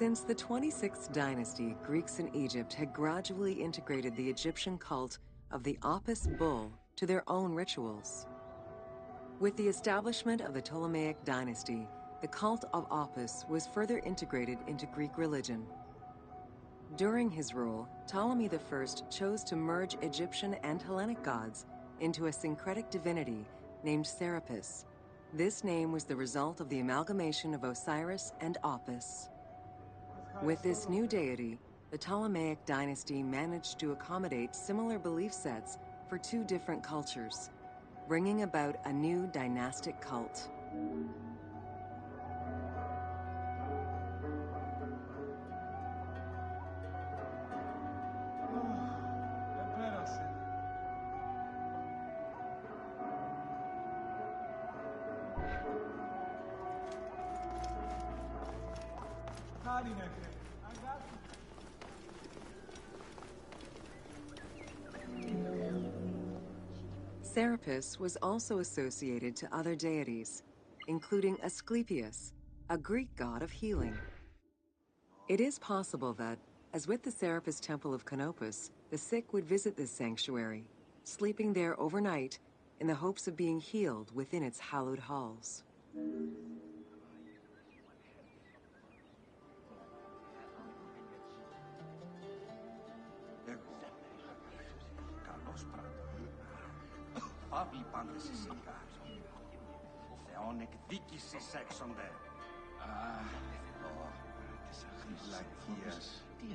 Speaker 4: Since the 26th dynasty, Greeks in Egypt had gradually integrated the Egyptian cult of the Apis bull to their own rituals. With the establishment of the Ptolemaic dynasty, the cult of Apis was further integrated into Greek religion. During his rule, Ptolemy I chose to merge Egyptian and Hellenic gods into a syncretic divinity named Serapis. This name was the result of the amalgamation of Osiris and Apis. With this new deity, the Ptolemaic dynasty managed to accommodate similar belief sets for two different cultures, bringing about a new dynastic cult. Serapis was also associated to other deities, including Asclepius, a Greek god of healing. It is possible that, as with the Serapis Temple of Canopus, the sick would visit this sanctuary, sleeping there overnight in the hopes of being healed within its hallowed halls.
Speaker 3: Παύλοι πάντες εσύγα. Ο Θεόν εκδίκησης έξονται. Εδώ, της αχρηστίας. Τι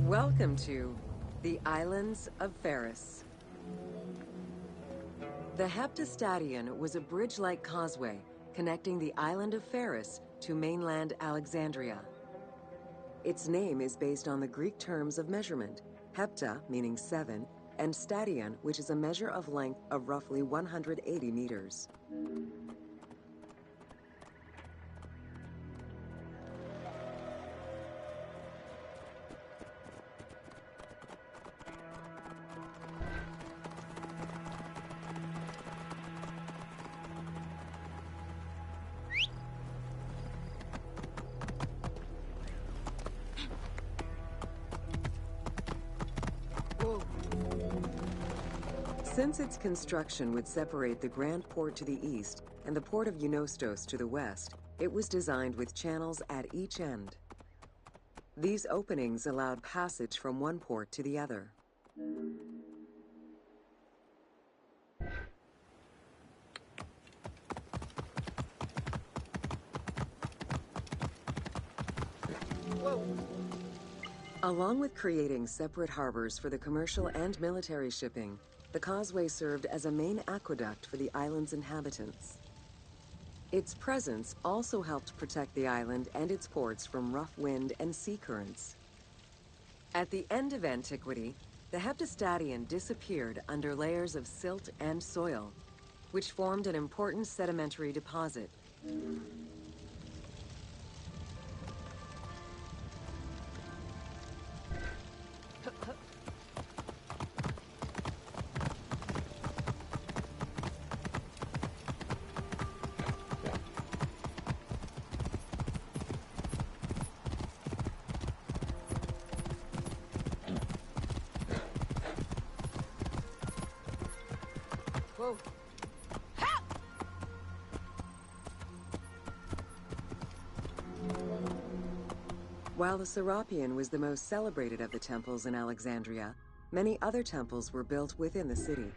Speaker 4: Welcome to the Islands of Pharos. The Heptastadion was a bridge-like causeway connecting the island of Pharos to mainland Alexandria. Its name is based on the Greek terms of measurement, hepta, meaning 7, and stadion, which is a measure of length of roughly 180 meters. Since its construction would separate the Grand Port to the east and the port of Eunostos to the west, it was designed with channels at each end. These openings allowed passage from one port to the other. Along with creating separate harbors for the commercial and military shipping, the causeway served as a main aqueduct for the island's inhabitants. Its presence also helped protect the island and its ports from rough wind and sea currents. At the end of antiquity, the Heptastadion disappeared under layers of silt and soil, which formed an important sedimentary deposit.
Speaker 9: Whoa.
Speaker 4: While the Serapeum was the most celebrated of the temples in Alexandria, many other temples were built within the city.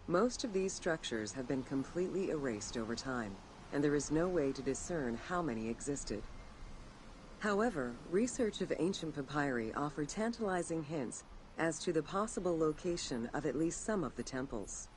Speaker 4: Most of these structures have been completely erased over time, and there is no way to discern how many existed. However, research of ancient papyri offer tantalizing hints as to the possible location of at least some of the temples.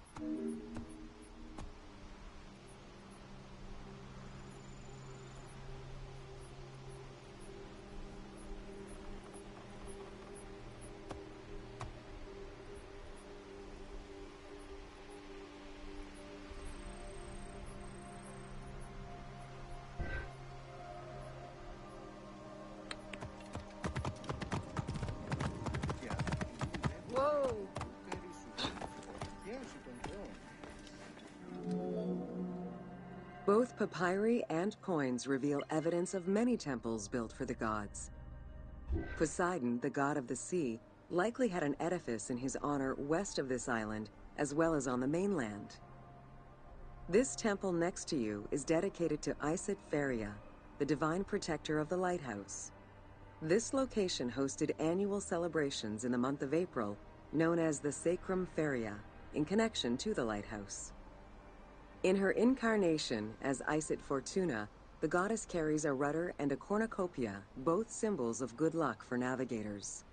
Speaker 9: Whoa.
Speaker 4: Both papyri and coins reveal evidence of many temples built for the gods. Poseidon, the god of the sea, likely had an edifice in his honor west of this island, as well as on the mainland. This temple next to you is dedicated to Isis Pharia, the divine protector of the lighthouse. This location hosted annual celebrations in the month of April, known as the Sacrum Pharia, in connection to the lighthouse. In her incarnation as Isis Fortuna, the goddess carries a rudder and a cornucopia, both symbols of good luck for navigators.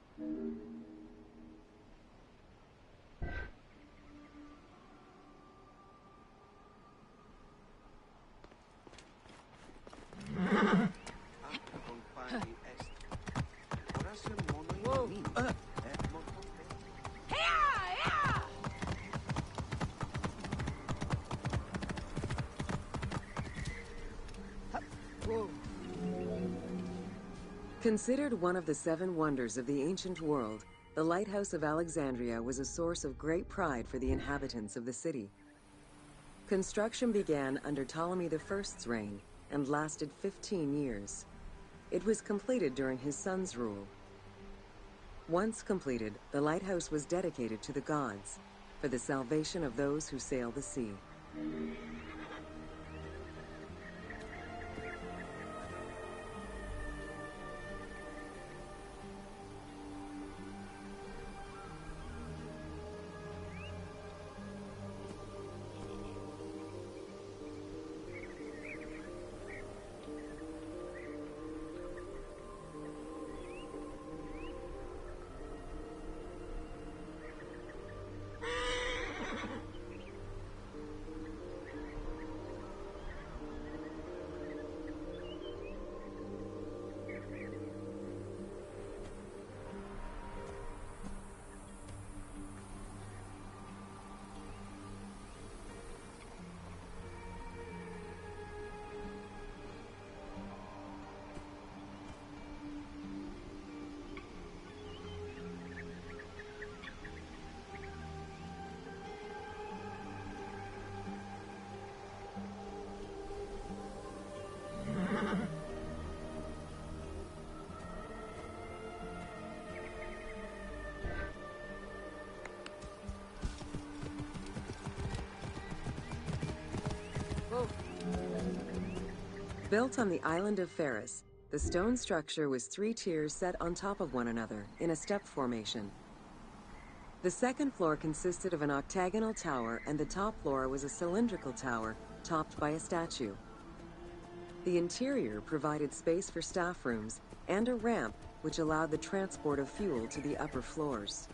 Speaker 4: Considered one of the 7 wonders of the ancient world, the Lighthouse of Alexandria was a source of great pride for the inhabitants of the city. Construction began under Ptolemy I's reign and lasted 15 years. It was completed during his son's rule. Once completed, the lighthouse was dedicated to the gods for the salvation of those who sail the sea. Built on the island of Pharis, the stone structure was 3 tiers set on top of one another in a step formation. The second floor consisted of an octagonal tower, and the top floor was a cylindrical tower topped by a statue. The interior provided space for staff rooms and a ramp which allowed the transport of fuel to the upper floors.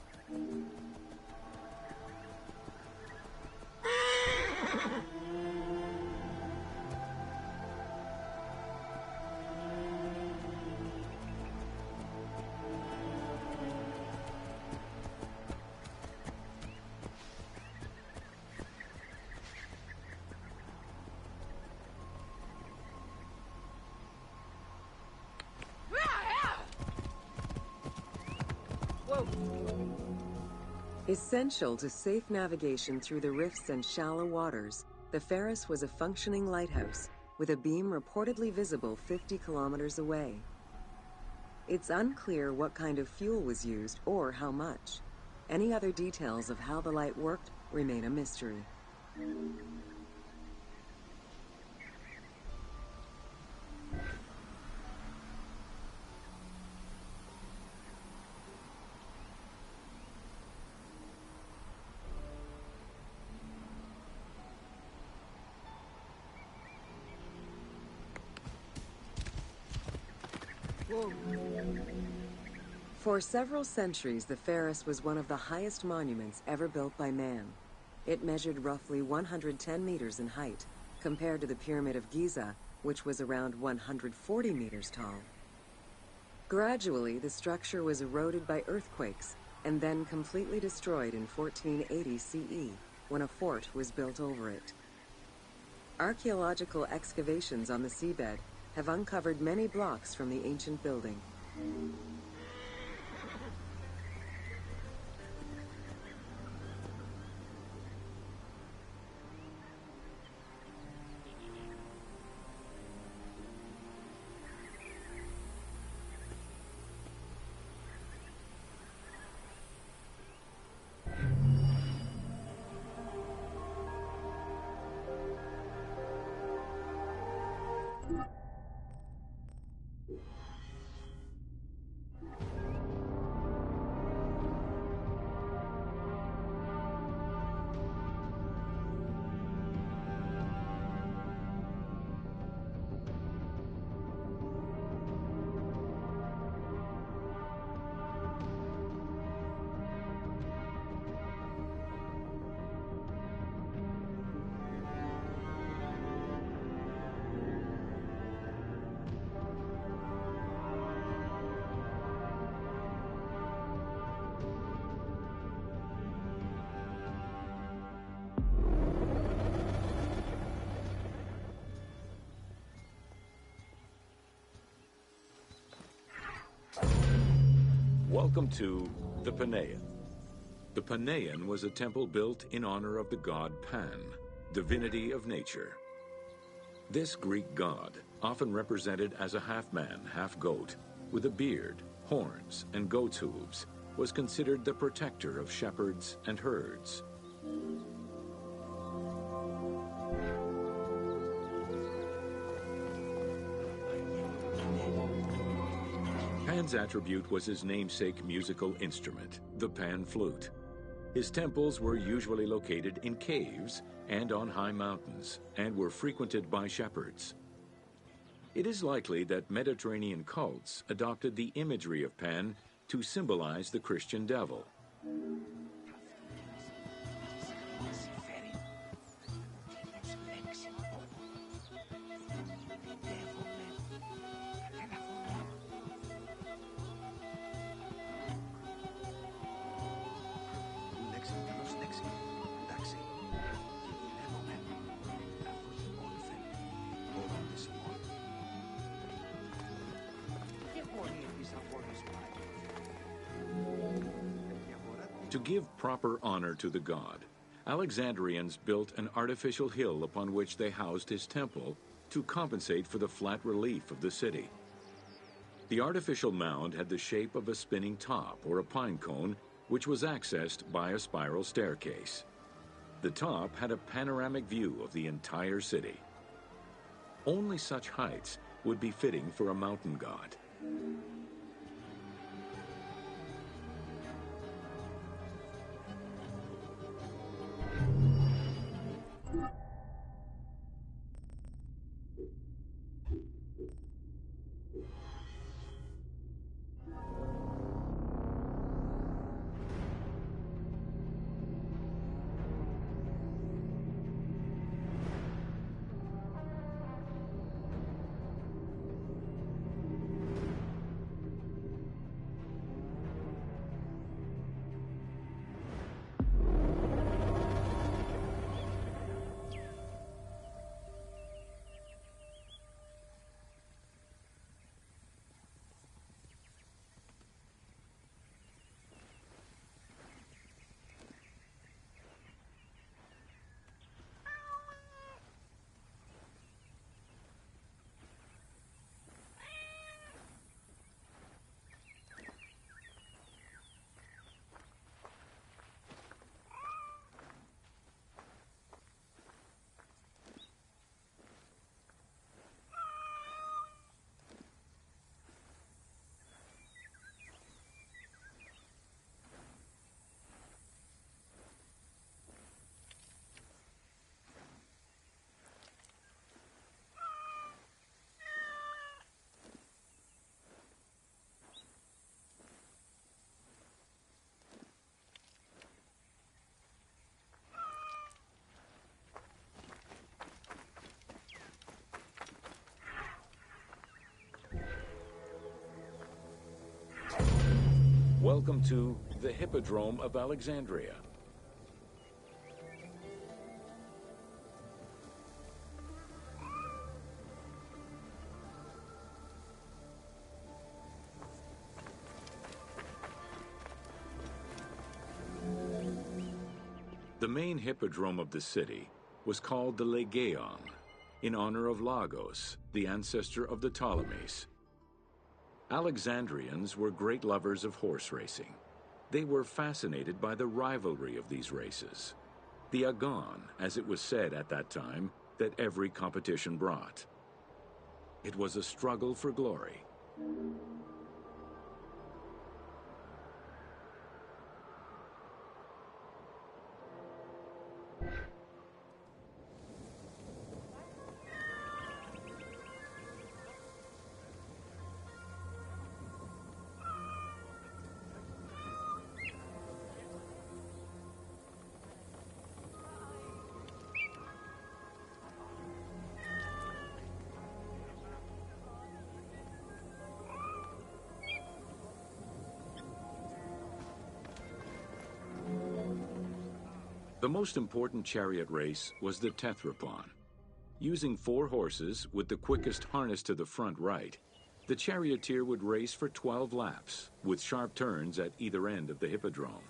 Speaker 9: Whoa.
Speaker 4: Essential to safe navigation through the rifts and shallow waters, the Pharos was a functioning lighthouse with a beam reportedly visible 50 kilometers away. It's unclear what kind of fuel was used or how much. Any other details of how the light worked remain a mystery.
Speaker 9: Whoa.
Speaker 4: For several centuries, the Pharos was one of the highest monuments ever built by man. It measured roughly 110 meters in height, compared to the Pyramid of Giza, which was around 140 meters tall. Gradually, the structure was eroded by earthquakes, and then completely destroyed in 1480 CE, when a fort was built over it. Archaeological excavations on the seabed have uncovered many blocks from the ancient building.
Speaker 1: Welcome to the Paneion. The Paneion was a temple built in honor of the god Pan, divinity of nature. This Greek god, often represented as a half-man, half-goat, with a beard, horns, and goat's hooves, was considered the protector of shepherds and herds. Pan's attribute was his namesake musical instrument, the pan flute. His temples were usually located in caves and on high mountains, and were frequented by shepherds. It is likely that Mediterranean cults adopted the imagery of Pan to symbolize the Christian devil. To give proper honor to the god, Alexandrians built an artificial hill upon which they housed his temple to compensate for the flat relief of the city. The artificial mound had the shape of a spinning top or a pine cone, which was accessed by a spiral staircase. The top had a panoramic view of the entire city. Only such heights would be fitting for a mountain god. Welcome to the Hippodrome of Alexandria. The main hippodrome of the city was called the Legeon, in honor of Lagos, the ancestor of the Ptolemies. Alexandrians were great lovers of horse racing. They were fascinated by the rivalry of these races, the agon, as it was said at that time, that every competition brought. It was a struggle for glory. The most important chariot race was the Tethrypon. Using 4 horses with the quickest harness to the front right, the charioteer would race for 12 laps, with sharp turns at either end of the hippodrome.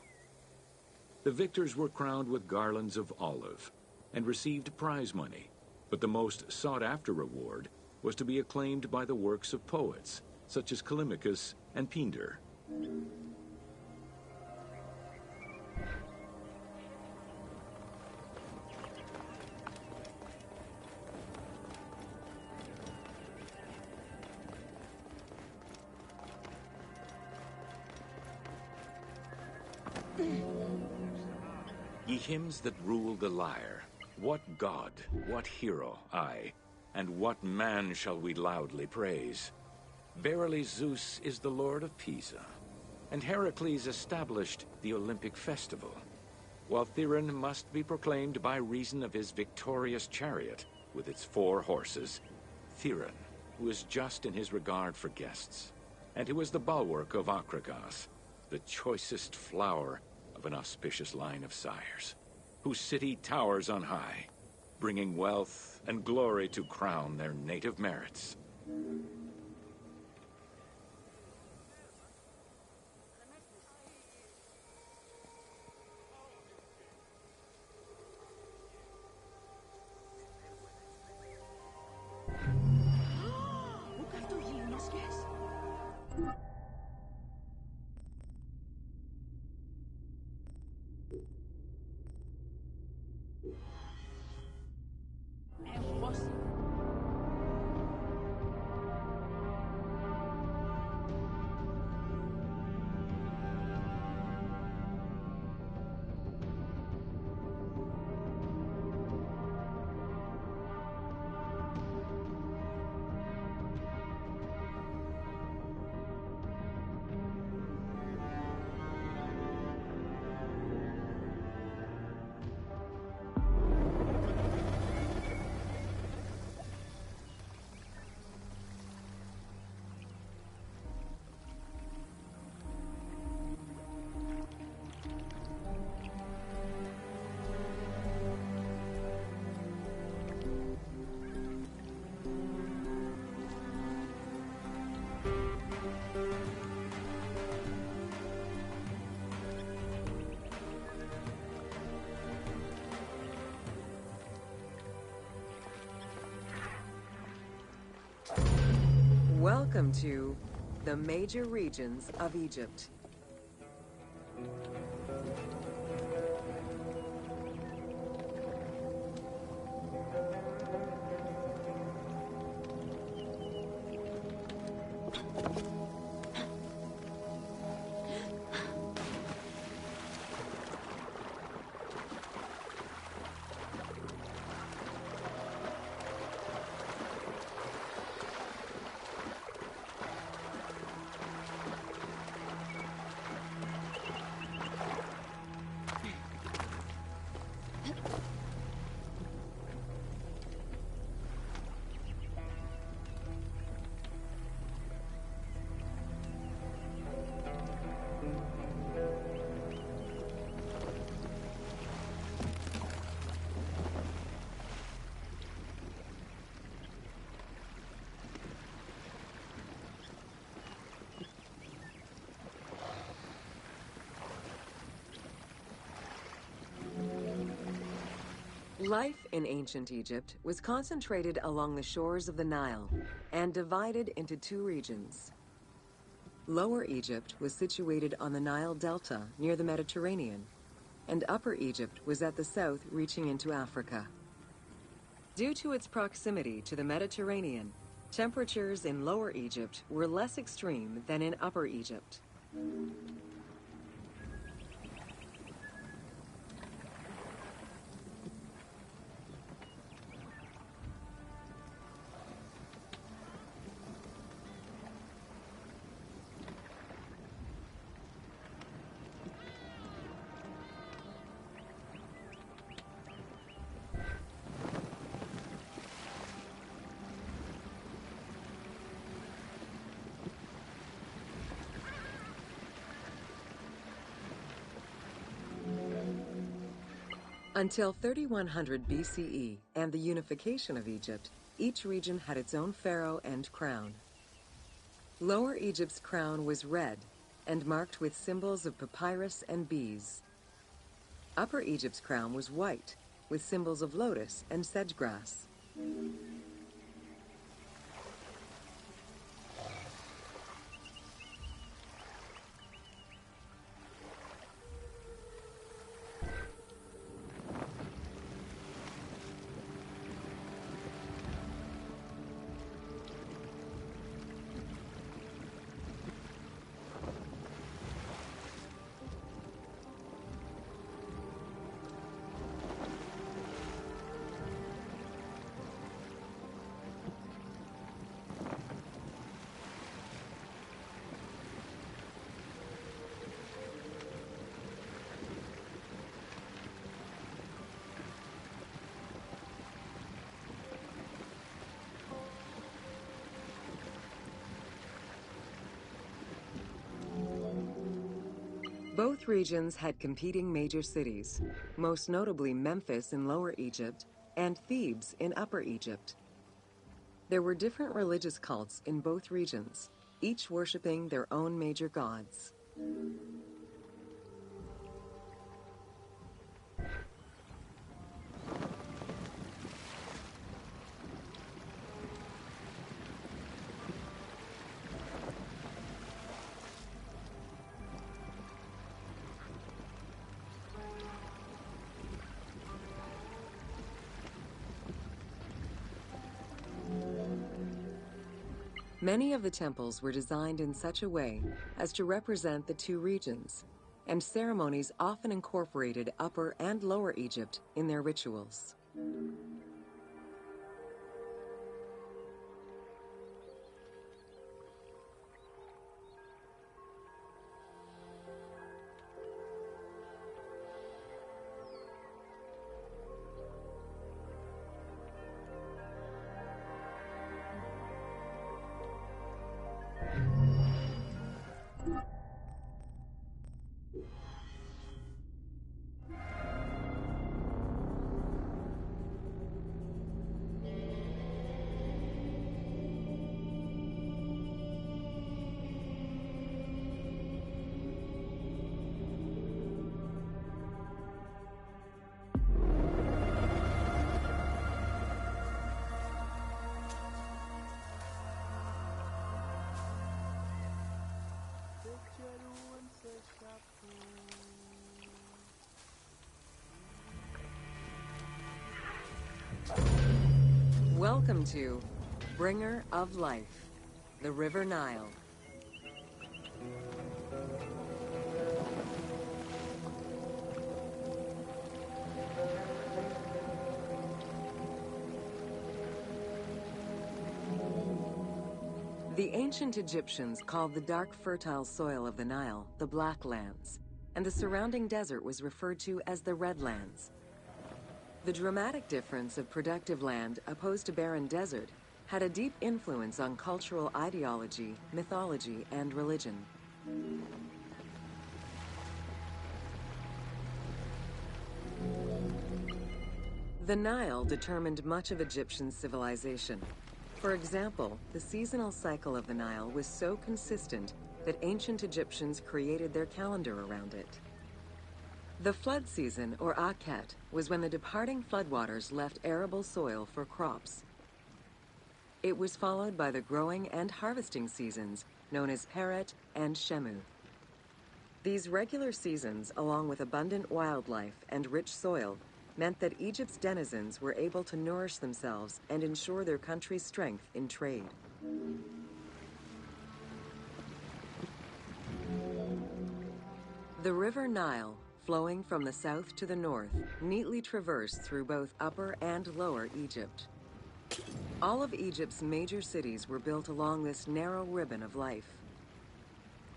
Speaker 1: The victors were crowned with garlands of olive and received prize money, but the most sought-after reward was to be acclaimed by the works of poets, such as Callimachus and Pindar. Ye hymns that rule the lyre, what god, what hero, aye, and what man shall we loudly praise? Verily Zeus is the lord of Pisa, and Heracles established the Olympic festival, while Theron must be proclaimed by reason of his victorious chariot with its 4 horses, Theron, who is just in his regard for guests, and who is the bulwark of Akragas, the choicest flower of an auspicious line of sires, whose city towers on high, bringing wealth and glory to crown their native merits.
Speaker 4: Welcome to the major regions of Egypt. Life in ancient Egypt was concentrated along the shores of the Nile and divided into two regions. Lower Egypt was situated on the Nile Delta near the Mediterranean, and Upper Egypt was at the south reaching into Africa. Due to its proximity to the Mediterranean, temperatures in Lower Egypt were less extreme than in Upper Egypt. Until 3100 BCE and the unification of Egypt, each region had its own pharaoh and crown. Lower Egypt's crown was red and marked with symbols of papyrus and bees. Upper Egypt's crown was white with symbols of lotus and sedge grass. Both regions had competing major cities, most notably Memphis in Lower Egypt and Thebes in Upper Egypt. There were different religious cults in both regions, each worshipping their own major gods. Many of the temples were designed in such a way as to represent the two regions, and ceremonies often incorporated Upper and Lower Egypt in their rituals. Welcome to Bringer of Life, the River Nile. The ancient Egyptians called the dark fertile soil of the Nile the Black Lands, and the surrounding desert was referred to as the Red Lands. The dramatic difference of productive land opposed to barren desert had a deep influence on cultural ideology, mythology, and religion. The Nile determined much of Egyptian civilization. For example, the seasonal cycle of the Nile was so consistent that ancient Egyptians created their calendar around it. The flood season, or Akhet, was when the departing floodwaters left arable soil for crops. It was followed by the growing and harvesting seasons, known as Peret and Shemu. These regular seasons, along with abundant wildlife and rich soil, meant that Egypt's denizens were able to nourish themselves and ensure their country's strength in trade. The River Nile, flowing from the south to the north, neatly traversed through both Upper and Lower Egypt. All of Egypt's major cities were built along this narrow ribbon of life.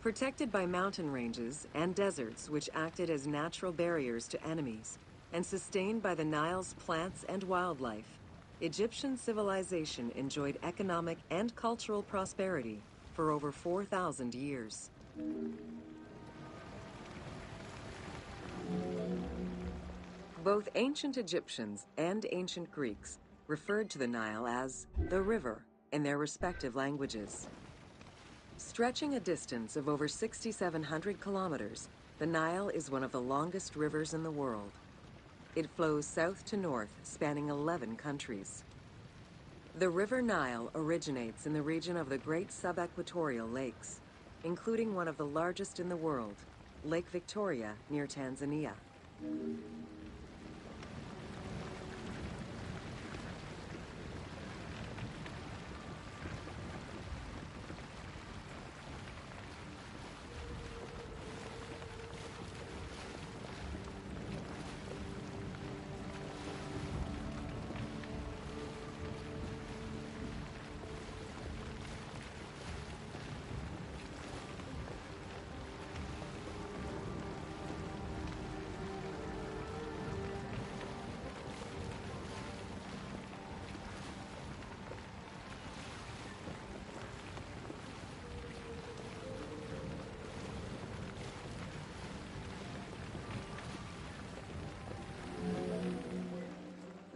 Speaker 4: Protected by mountain ranges and deserts which acted as natural barriers to enemies, and sustained by the Nile's plants and wildlife, Egyptian civilization enjoyed economic and cultural prosperity for over 4,000 years. Both ancient Egyptians and ancient Greeks referred to the Nile as the river in their respective languages. Stretching a distance of over 6,700 kilometers, the Nile is one of the longest rivers in the world. It flows south to north, spanning 11 countries. The River Nile originates in the region of the Great Subequatorial Lakes, including one of the largest in the world, Lake Victoria near Tanzania.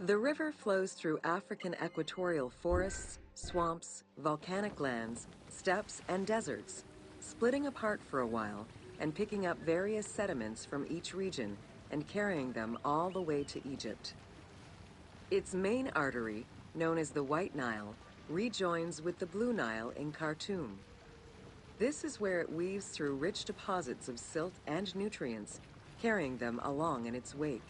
Speaker 4: The river flows through African equatorial forests, swamps, volcanic lands, steppes, and deserts, splitting apart for a while and picking up various sediments from each region and carrying them all the way to Egypt. Its main artery, known as the White Nile, rejoins with the Blue Nile in Khartoum. This is where it weaves through rich deposits of silt and nutrients, carrying them along in its wake.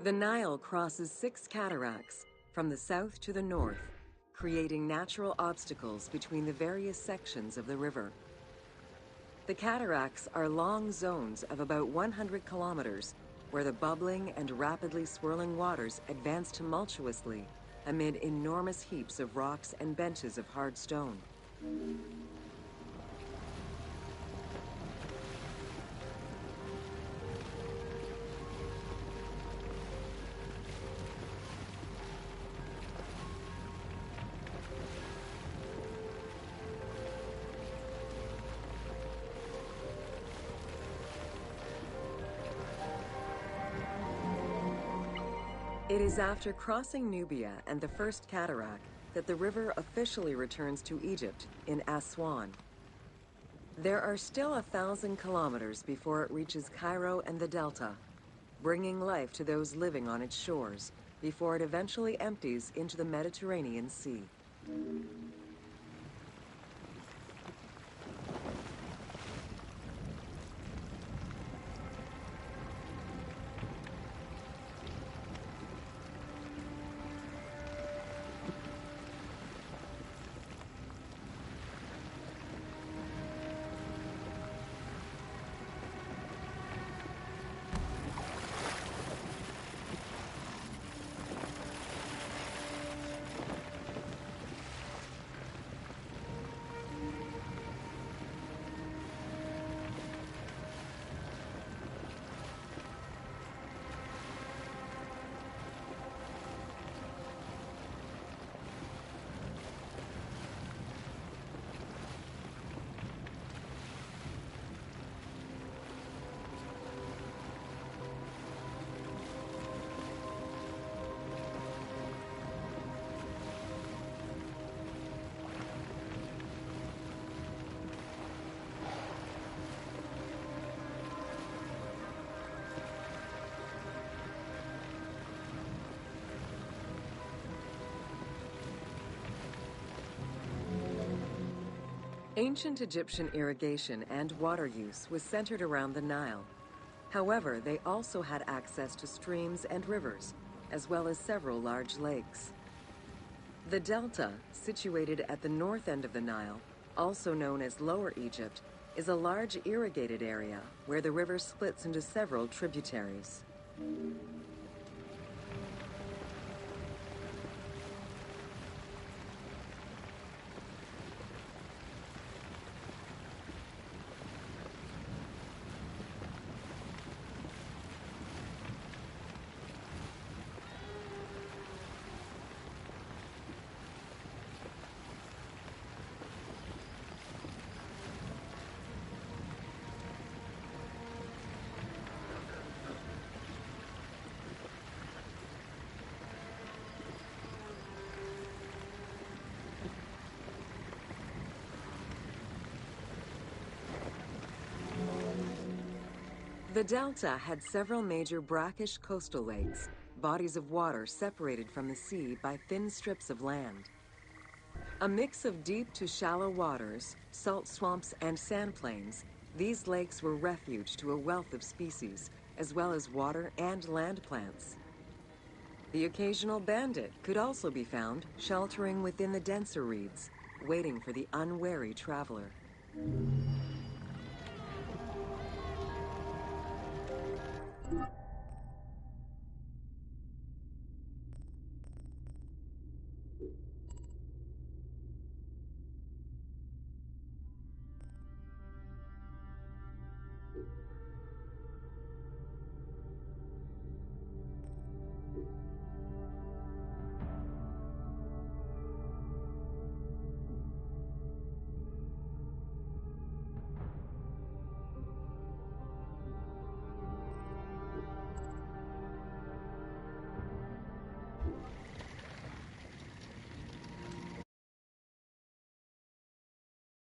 Speaker 4: The Nile crosses 6 cataracts from the south to the north, creating natural obstacles between the various sections of the river. The cataracts are long zones of about 100 kilometers, where the bubbling and rapidly swirling waters advance tumultuously amid enormous heaps of rocks and benches of hard stone. It is after crossing Nubia and the first cataract that the river officially returns to Egypt in Aswan. There are still 1,000 kilometers before it reaches Cairo and the Delta, bringing life to those living on its shores before it eventually empties into the Mediterranean Sea. Ancient Egyptian irrigation and water use was centered around the Nile. However, they also had access to streams and rivers, as well as several large lakes. The delta, situated at the north end of the Nile, also known as Lower Egypt, is a large irrigated area where the river splits into several tributaries. The delta had several major brackish coastal lakes, bodies of water separated from the sea by thin strips of land. A mix of deep to shallow waters, salt swamps, and sand plains, these lakes were refuge to a wealth of species, as well as water and land plants. The occasional bandit could also be found sheltering within the denser reeds, waiting for the unwary traveler.